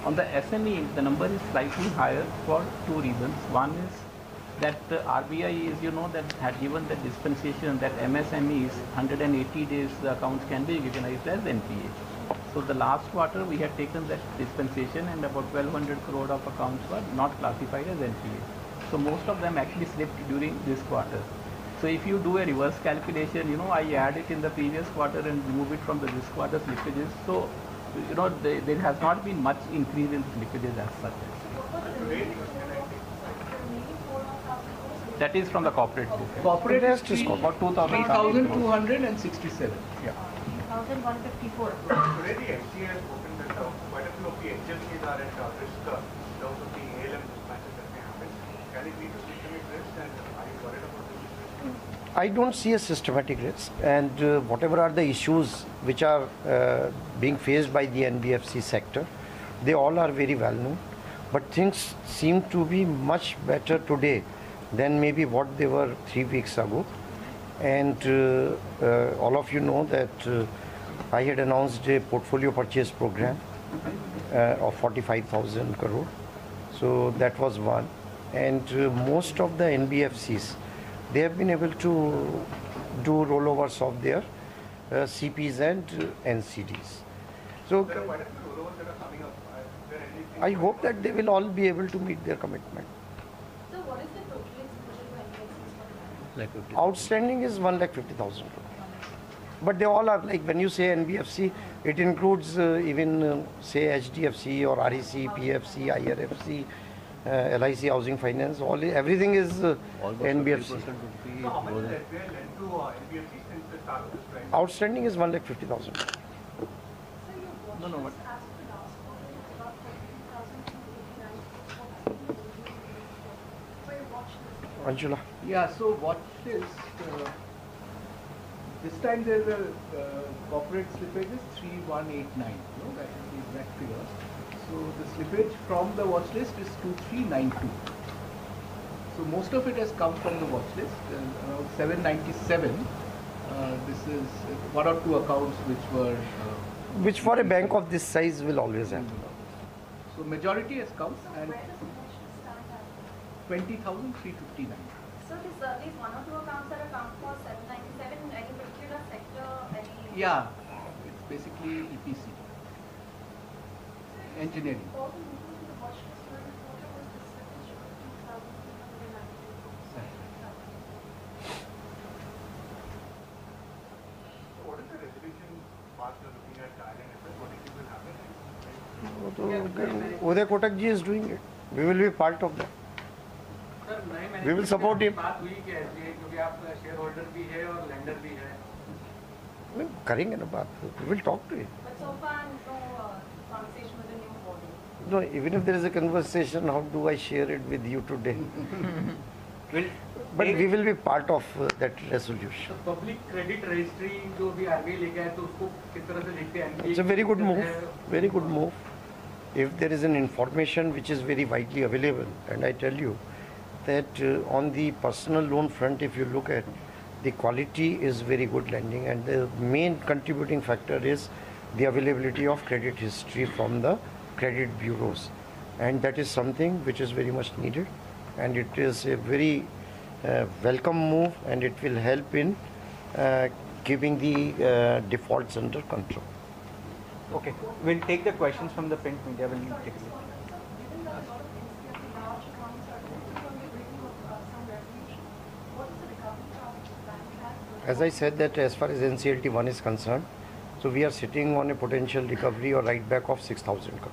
On the SME, the number is slightly higher for 2 reasons. One is that the RBI is, that had given the dispensation that MSMEs 180 days the accounts can be recognized as NPA. So the last quarter we had taken that dispensation and about 1,200 crore of accounts were not classified as NPA. So most of them actually slipped during this quarter. So if you do a reverse calculation, I add it in the previous quarter and remove it from this quarter slippages. So, there has not been much increase in slippages as such. That is from the corporate book. Corporate is about 2,267. Yeah. 1,154. Today the FCA has spoken that quite a few of the HFCs are at risk in terms of the ALM mismatches that may happen. Can it lead to systemic risk, and are you worried about this? I don't see a systematic risk, and whatever are the issues which are being faced by the NBFC sector, they all are very well known. But things seem to be much better today than maybe what they were 3 weeks ago. And all of you know that I had announced a portfolio purchase program of 45,000 crore. So that was one. And most of the NBFCs, they have been able to do rollovers of their CPs and NCDs. So There are quite a few rollovers that are coming up. I hope that they will all be able to meet their commitment. So what is the total exposure to NBFCs? Outstanding is 1,50,000 crore. But they all are like, when you say NBFC, it includes even say HDFC or REC, PFC, IRFC, LIC Housing Finance, everything is NBFC. So how much is that we lent to NBFC since the start of this trend? Outstanding is 1,50,000. No, what? Anshula. Yeah, so watch list. This time there's a corporate slippage is 3,189. That is the exact figure. So the slippage from the watch list is 2,392. So most of it has come from the watch list, around 797. This is 1 or 2 accounts which were... which for a bank of this size will always happen. So majority has come and 20,359. So these 1 or 2 accounts that account for 797, any particular sector, any... Yeah, it's basically EPC. Engineering. What is the resolution path you're looking at IIFL? What do you think will happen? Uday Kotak ji is doing it. We will be part of that. We will support him. बात हुई क्या है क्योंकि आप shareholder भी है और lender भी है. करेंगे ना बात. We will talk to him. But so far, no conversation with the new body. No, even if there is a conversation, how do I share it with you today? But we will be part of that resolution. Public credit registry जो भी RBI लेके आए तो उसको किस तरह से देखते हैं? It's a very good move. Very good move. If there is an information which is very widely available, and I tell you that on the personal loan front, if you look at the quality is very good lending, and the main contributing factor is the availability of credit history from the credit bureaus, and that is something which is very much needed, and it is a very welcome move, and it will help in keeping the defaults under control. Okay, we'll take the questions from the print media. We'll take a look. As I said that as far as NCLT 1 is concerned, so we are sitting on a potential recovery or write back of 6,000 crore.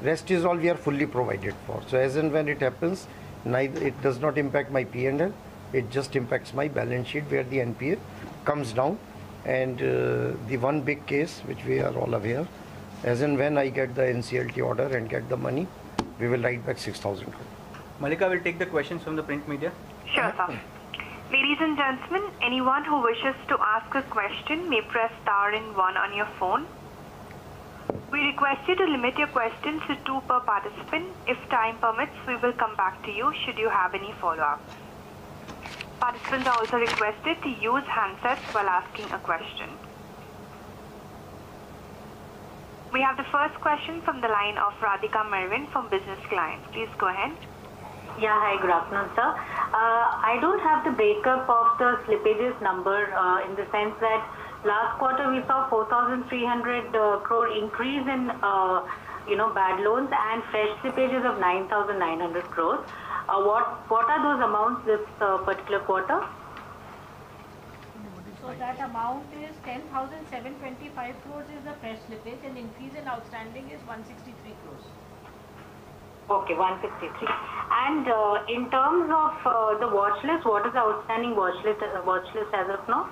Rest is all we are fully provided for. So as and when it happens, neither it does not impact my P&L, it just impacts my balance sheet where the NPA comes down. And the one big case which we are all aware, as and when I get the NCLT order and get the money, we will write back 6,000 crore. Malika will take the questions from the print media. Sure, sir. Ladies and gentlemen, anyone who wishes to ask a question may press star and 1 on your phone. We request you to limit your questions to 2 per participant. If time permits, we will come back to you should you have any follow-ups. Participants are also requested to use handsets while asking a question. We have the first question from the line of Radhika Mervin from Business Clients. Please go ahead. Yeah, hi, good afternoon, sir. I don't have the breakup of the slippages number in the sense that last quarter we saw 4,300 crore increase in bad loans and fresh slippages of 9,900 crores. What are those amounts this particular quarter? So that amount is 10,725 crores is the fresh slippage, and increase in outstanding is 163 crores. Okay, 163. And in terms of the watch list, what is the outstanding watch list as of now?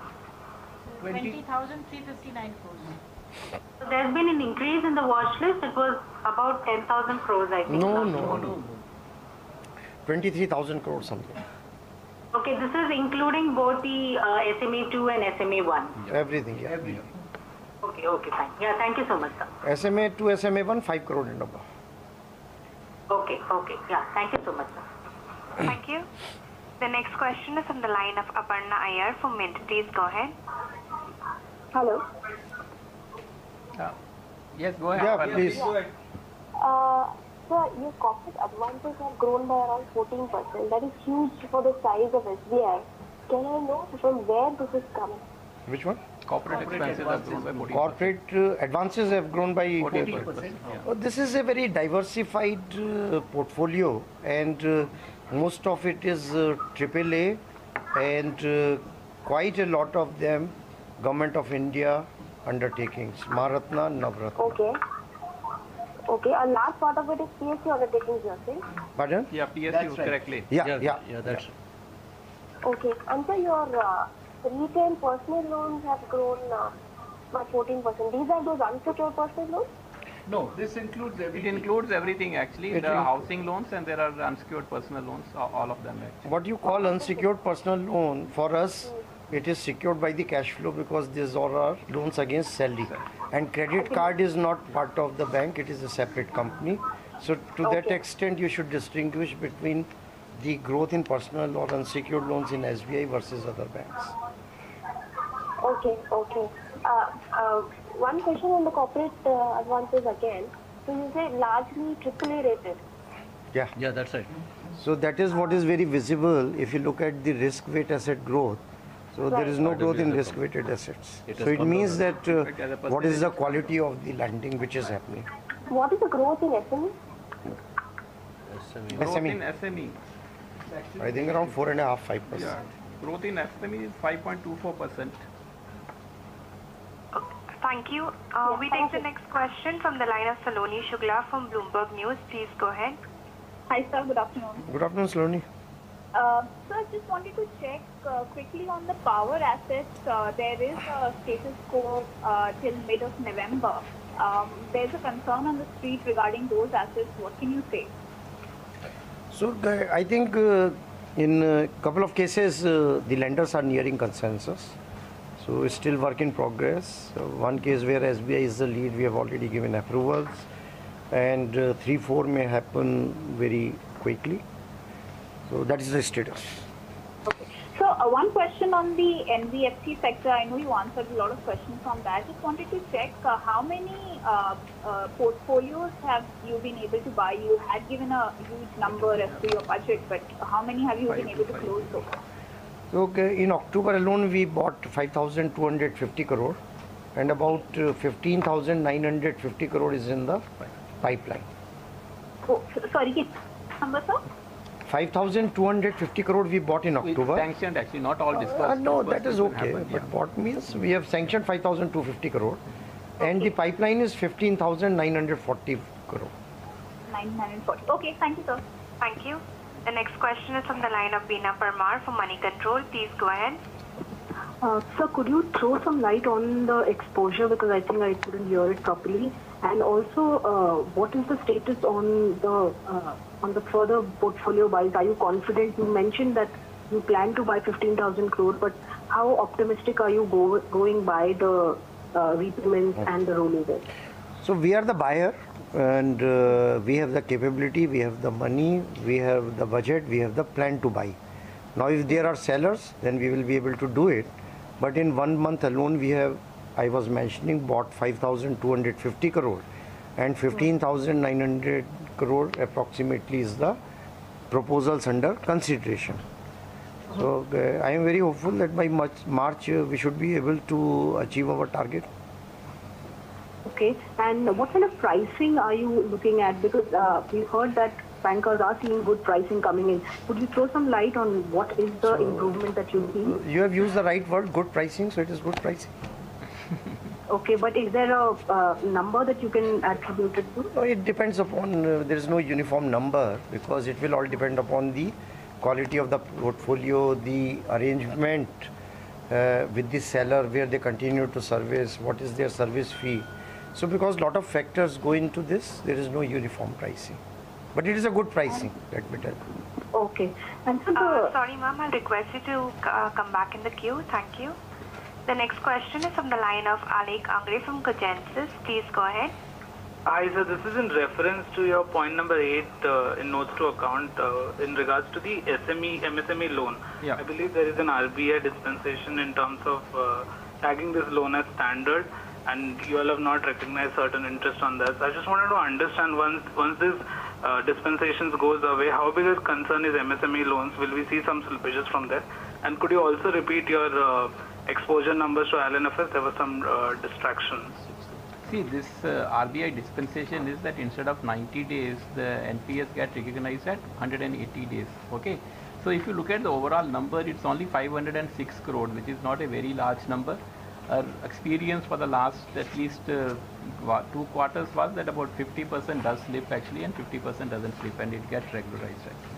20,359 crores. So there's been an increase in the watch list. It was about 10,000 crores, I think. No. 23,000 crores something. Okay, this is including both the SMA2 and SMA1. Everything, yeah. Okay, fine. Yeah, thank you so much, sir. SMA2, SMA1, 5 crore and above. Okay. Yeah, thank you so much, sir. Thank you. The next question is on the line of Aparna Iyer from Mint. Please go ahead. Hello. Yes, go ahead. Yeah, please. Go ahead. Sir, your corporate advances have grown by around 14%. That is huge for the size of SBI. Can I know from where this is coming? Which one? Corporate expenses have grown by 14%. Corporate advances have grown by 14%. Yeah. This is a very diversified portfolio, and most of it is AAA, and quite a lot of them Government of India undertakings, Maharatna, Navratna. Okay, a large part of it is PSU undertakings, you are saying? Pardon? Yeah, PSU, That's right. correctly. Yeah, that's right. Okay, and so your retail personal loans have grown by 14%. These are those unsecured personal loans? No, this includes everything. It includes everything actually. There are housing loans and there are unsecured personal loans, all of them actually. What you call unsecured personal loan, for us, it is secured by the cash flow because these are our loans against salary. And credit card is not part of the bank, it is a separate company. So to that extent, you should distinguish between the growth in personal or unsecured loans in SBI versus other banks. Okay. One question on the corporate advances again. So you say largely AAA rated. Yeah, that's right. So that is what is very visible if you look at the risk weight asset growth. So there is no growth in risk weighted assets. So it means that what is the quality of the lending which is happening. What is the growth in SME? Growth in SME. I think around 4.5–5%. Yeah. Growth in SME is 5.24%. Thank you. We take the next question from the line of Saloni Shugla from Bloomberg News. Please go ahead. Hi sir, good afternoon. Good afternoon, Saloni. So I just wanted to check quickly on the power assets. There is a status quo till mid of November. There's a concern on the street regarding those assets. What can you say? So I think in a couple of cases, the lenders are nearing consensus. So it's still work in progress. One case where SBI is the lead, we have already given approvals. And 3–4 may happen very quickly. So that is the status. Okay. So One question on the NBFC sector. I know you answered a lot of questions on that. Just wanted to check how many portfolios have you been able to buy? You had given a huge number as to your budget, but how many have you been able to close so far? So in October alone, we bought 5,250 crore and about 15,950 crore is in the pipeline. Oh, sorry, which number, sir? 5,250 crore we bought in October. Sanctioned actually, not all disbursed. No, that is okay. Happen, but what means we have sanctioned 5,250 crore and the pipeline is 15,940 crore. 940. Okay, thank you, sir. Thank you. The next question is from the line of Beena Parmar from Money Control. Please go ahead. Sir, could you throw some light on the exposure, because I think I couldn't hear it properly, and also what is the status on the further portfolio buys? Are you confident? You mentioned that you plan to buy 15,000 crore, but how optimistic are you going by the repayments and the rollovers? So we are the buyer and we have the capability, we have the money, we have the budget, we have the plan to buy. Now if there are sellers, then we will be able to do it. But in 1 month alone, we have, I was mentioning, bought 5,250 crore and 15,900 crore approximately is the proposals under consideration. So I am very hopeful that by March we should be able to achieve our target. Okay, and what kind of pricing are you looking at? Because we've heard that bankers are seeing good pricing coming in. Could you throw some light on what is the improvement that you see? You have used the right word, good pricing, so it is good pricing. Okay, but is there a number that you can attribute it to? No, it depends upon, there is no uniform number because it will all depend upon the quality of the portfolio, the arrangement with the seller, where they continue to service, what is their service fee. So because a lot of factors go into this, there is no uniform pricing. But it is a good pricing, let me tell you. Okay. And sorry, ma'am, I'll request you to come back in the queue. Thank you. The next question is from the line of Alek Angre from Cogensis. Please go ahead. Hi, sir. This is in reference to your point number 8 in notes to account in regards to the MSME loan. Yeah. I believe there is an RBI dispensation in terms of tagging this loan as standard, and you all have not recognized certain interest on that. So I just wanted to understand, once this dispensations goes away, how big a concern is MSME loans? Will we see some slippages from there? And could you also repeat your exposure numbers to INFS? There was some distraction. See, this RBI dispensation is that instead of 90 days, the NPS get recognized at 180 days. Okay. So if you look at the overall number, it's only 506 crore, which is not a very large number. Our experience for the last at least 2 quarters was that about 50% does slip actually and 50% doesn't slip, and it gets regularized actually.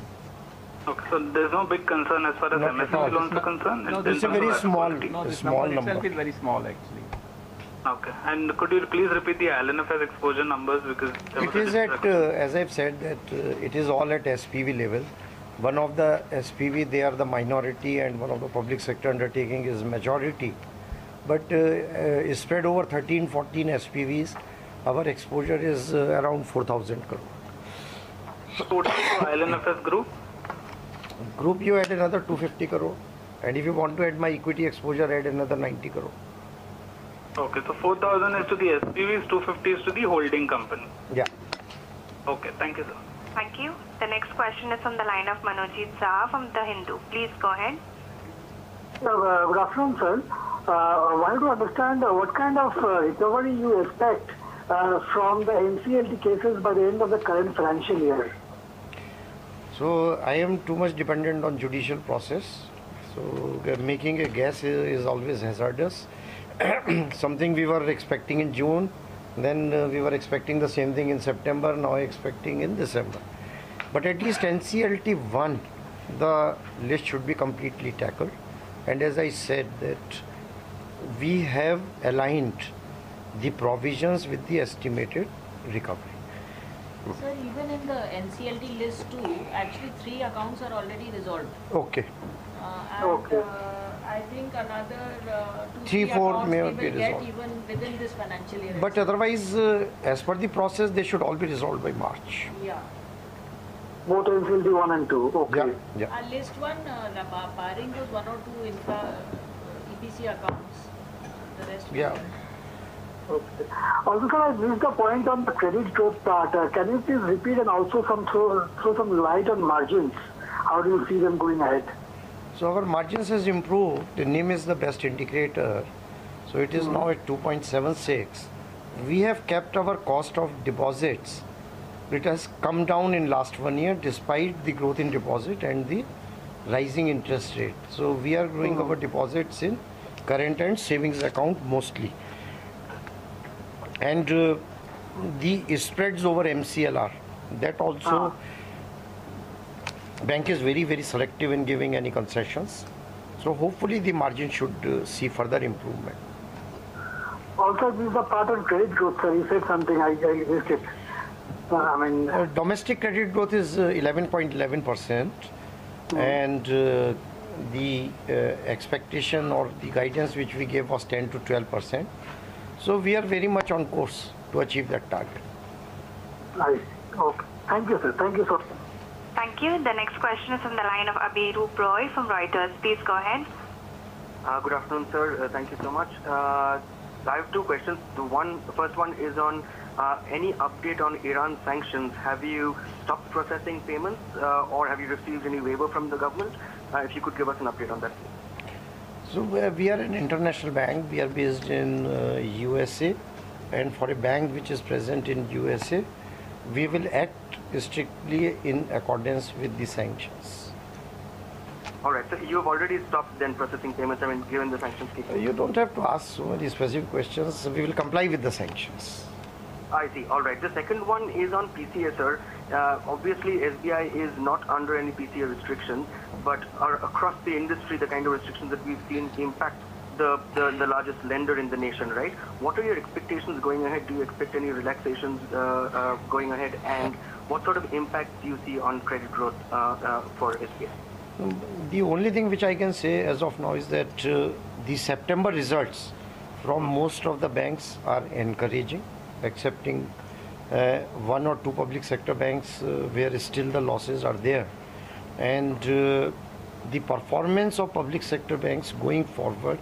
Okay, so there's no big concern as far as MSME loans are concerned? No, it's a very small, this small number itself is very small actually. Okay, and could you please repeat the INFS exposure numbers, because it is at, as I've said, that it is all at SPV level. One of the SPV, they are the minority, and one of the public sector undertaking is majority. But is spread over 13, 14 SPVs. Our exposure is around 4,000 crore. So total to INFS group? Group, you add another 250 crore. And if you want to add my equity exposure, add another 90 crore. Okay, so 4,000 is to the SPVs, 250 is to the holding company. Yeah. Okay, thank you, sir. Thank you. The next question is from the line of Manojit Saha from The Hindu. Please go ahead. Good afternoon, sir. I wanted to understand what kind of recovery you expect from the NCLT cases by the end of the current financial year. So I am too much dependent on judicial process. So making a guess is always hazardous. Something we were expecting in June, then we were expecting the same thing in September, now expecting in December. But at least NCLT 1, the list should be completely tackled. And as I said, that we have aligned the provisions with the estimated recovery. Sir, even in the NCLT list too, actually 3 accounts are already resolved. Okay. And I think another 2-3 4 accounts may we be will get resolved. even within this financial year. But otherwise, as per the process, they should all be resolved by March. Yeah. Both NCLT 1 and 2. Okay. List 1, barring those 1 or 2 infra EPC accounts, the rest. Okay. Also, sir, I missed the point on the credit growth part. Can you please repeat and also throw some light on margins? How do you see them going ahead? So our margins has improved. The NIM is the best indicator. So it is now at 2.76. We have kept our cost of deposits. It has come down in last 1 year despite the growth in deposit and the rising interest rate. So we are growing our deposits in current and savings account mostly. And the spreads over MCLR, that also bank is very, very selective in giving any concessions. So hopefully the margin should see further improvement. Also, this is a part of credit growth, sir. You said something, I missed it. Domestic credit growth is 11.11%, and the expectation or the guidance which we gave was 10 to 12%. So we are very much on course to achieve that target. Nice. Okay. Thank you, sir. Thank you, sir. Thank you. The next question is from the line of Abhirup Roy from Reuters. Please go ahead. Good afternoon, sir. Thank you so much. I have two questions. The first one is on any update on Iran sanctions. Have you stopped processing payments or have you received any waiver from the government? If you could give us an update on that. So we are an international bank. We are based in USA, and for a bank which is present in USA, we will act strictly in accordance with the sanctions. All right, so you have already stopped then processing payments, I mean, given the sanctions kicking. You don't have to ask so many specific questions. We will comply with the sanctions. I see. All right. The second one is on PCA, sir. Obviously, SBI is not under any PCA restrictions, but across the industry, the kind of restrictions that we've seen impact the largest lender in the nation, right? What are your expectations going ahead? Do you expect any relaxations going ahead? And what sort of impact do you see on credit growth for SBI? The only thing which I can say as of now is that the September results from most of the banks are encouraging, excepting one or two public sector banks where still the losses are there. And the performance of public sector banks going forward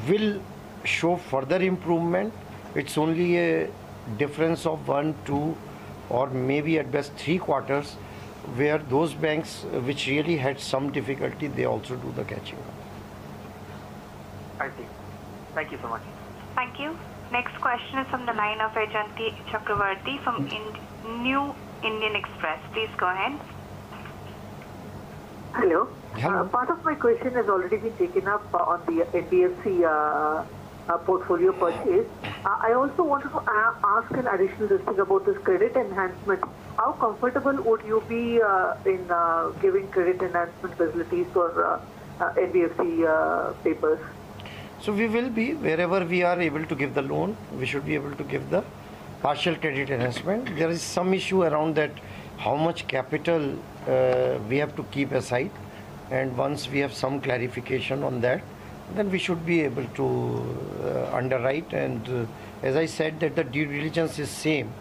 will show further improvement. It's only a difference of 1, 2 or maybe at best 3 quarters where those banks which really had some difficulty, they also do the catching up. I see. Thank you so much. Thank you. Next question is from the line of Ajanti Chakravarti from New Indian Express. Please go ahead. Hello. Part of my question has already been taken up on the NBFC portfolio purchase. I also wanted to ask an additional thing about this credit enhancement. How comfortable would you be in giving credit enhancement facilities for NBFC papers? So we will be, wherever we are able to give the loan, we should be able to give the partial credit enhancement. There is some issue around that, how much capital we have to keep aside, and once we have some clarification on that, then we should be able to underwrite. And as I said, that the due diligence is same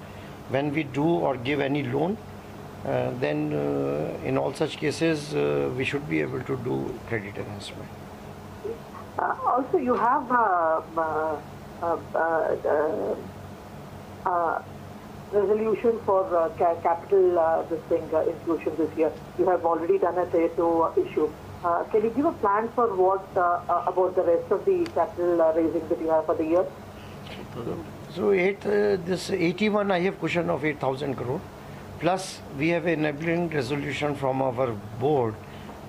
when we do or give any loan, then in all such cases we should be able to do credit enhancement. Also, you have resolution for capital inclusion this year. You have already done a Tier 2 issue. Can you give a plan for what about the rest of the capital raising that you have for the year? So this 81, I have cushion of 8,000 crore. Plus, we have an enabling resolution from our board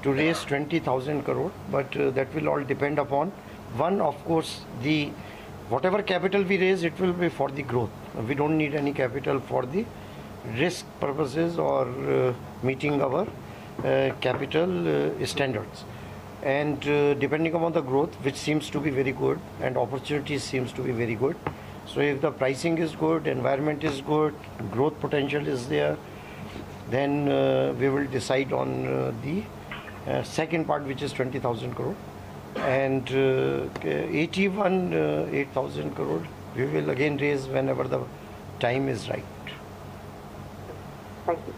to raise 20,000 crore. But that will all depend upon one, of course, the whatever capital we raise, it will be for the growth. We don't need any capital for the risk purposes or meeting our capital standards. And depending upon the growth, which seems to be very good, and opportunities seems to be very good. So if the pricing is good, environment is good, growth potential is there, then we will decide on the second part, which is 20,000 crore. And 8,000 crore, we will again raise whenever the time is right. Thank you.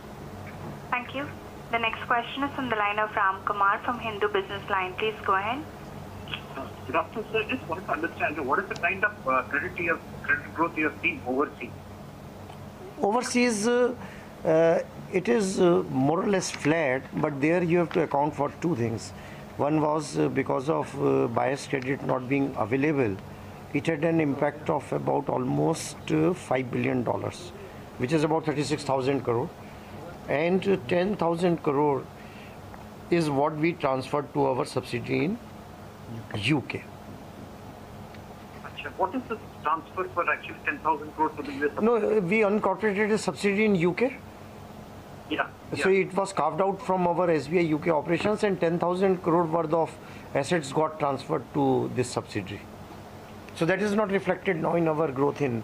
Thank you. The next question is from the line of Kumar from Hindu Business Line. Please go ahead. Good afternoon, sir. Just wanted to understand what is the kind of credit growth you have seen overseas? Overseas, it is more or less flat, but there you have to account for two things. One was because of buyer's credit not being available, it had an impact of about almost $5 billion, which is about 36,000 crore. And 10,000 crore is what we transferred to our subsidiary in UK. What is the transfer for actually 10,000 crore to the US? No, we incorporated a subsidiary in UK. Yeah. So it was carved out from our SBI UK operations, and 10,000 crore worth of assets got transferred to this subsidiary. So that is not reflected now in our growth in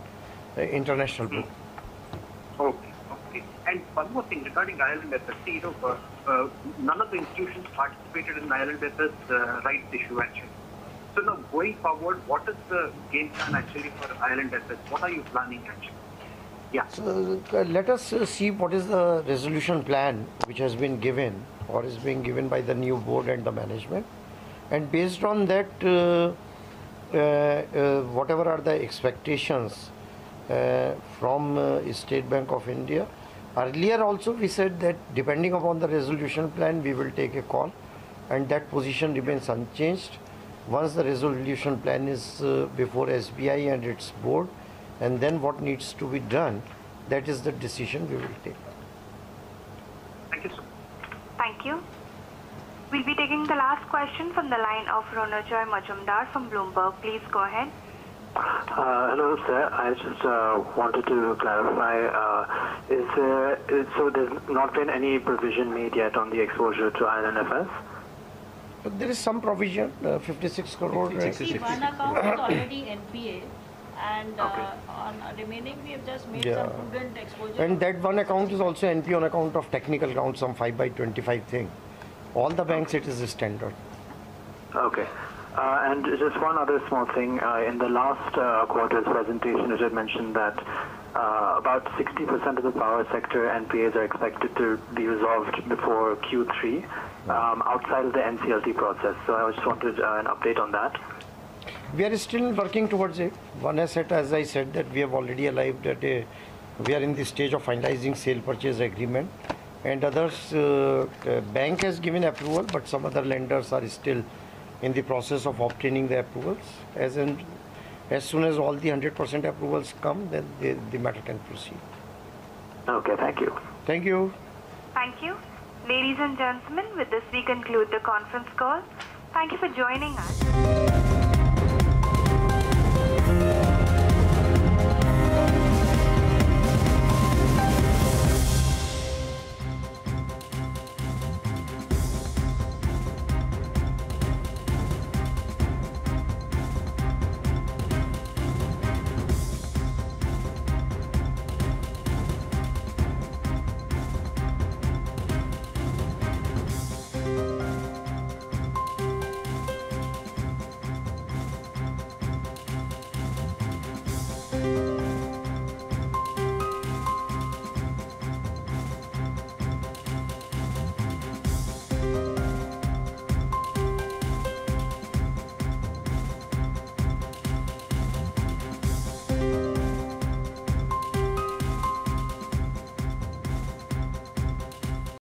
international book. Okay. And one more thing regarding Ireland FSC, none of the institutions participated in Ireland FS rights issue actually. So now going forward, what is the game plan actually for Ireland FS? What are you planning actually? Yeah. So let us see what is the resolution plan which has been given or is being given by the new board and the management. And based on that, whatever are the expectations from State Bank of India. Earlier also we said that depending upon the resolution plan we will take a call, and that position remains unchanged. Once the resolution plan is before SBI and its board, and then what needs to be done, that is the decision we will take. Thank you, sir. Thank you. We'll be taking the last question from the line of Ronojoy Majumdar from Bloomberg. Please go ahead. Hello, sir. I just wanted to clarify, so there's not been any provision made yet on the exposure to INFS? There is some provision, 56 crore. One account is already NPA, and on remaining we have just made some prudent exposure. And that one account is also NPA on account of technical accounts, some 5/25 thing. All the banks it is standard. Okay. And just one other small thing. In the last quarter's presentation, it had mentioned that about 60% of the power sector NPAs are expected to be resolved before Q3, outside of the NCLT process. So I just wanted an update on that. We are still working towards it. One asset, as I said, that we have already arrived at we are in the stage of finalizing sale purchase agreement, and others, bank has given approval, but some other lenders are still in the process of obtaining the approvals. As soon as all the 100% approvals come, then the matter can proceed. Okay, thank you. Thank you. Thank you. Ladies and gentlemen, with this we conclude the conference call. Thank you for joining us.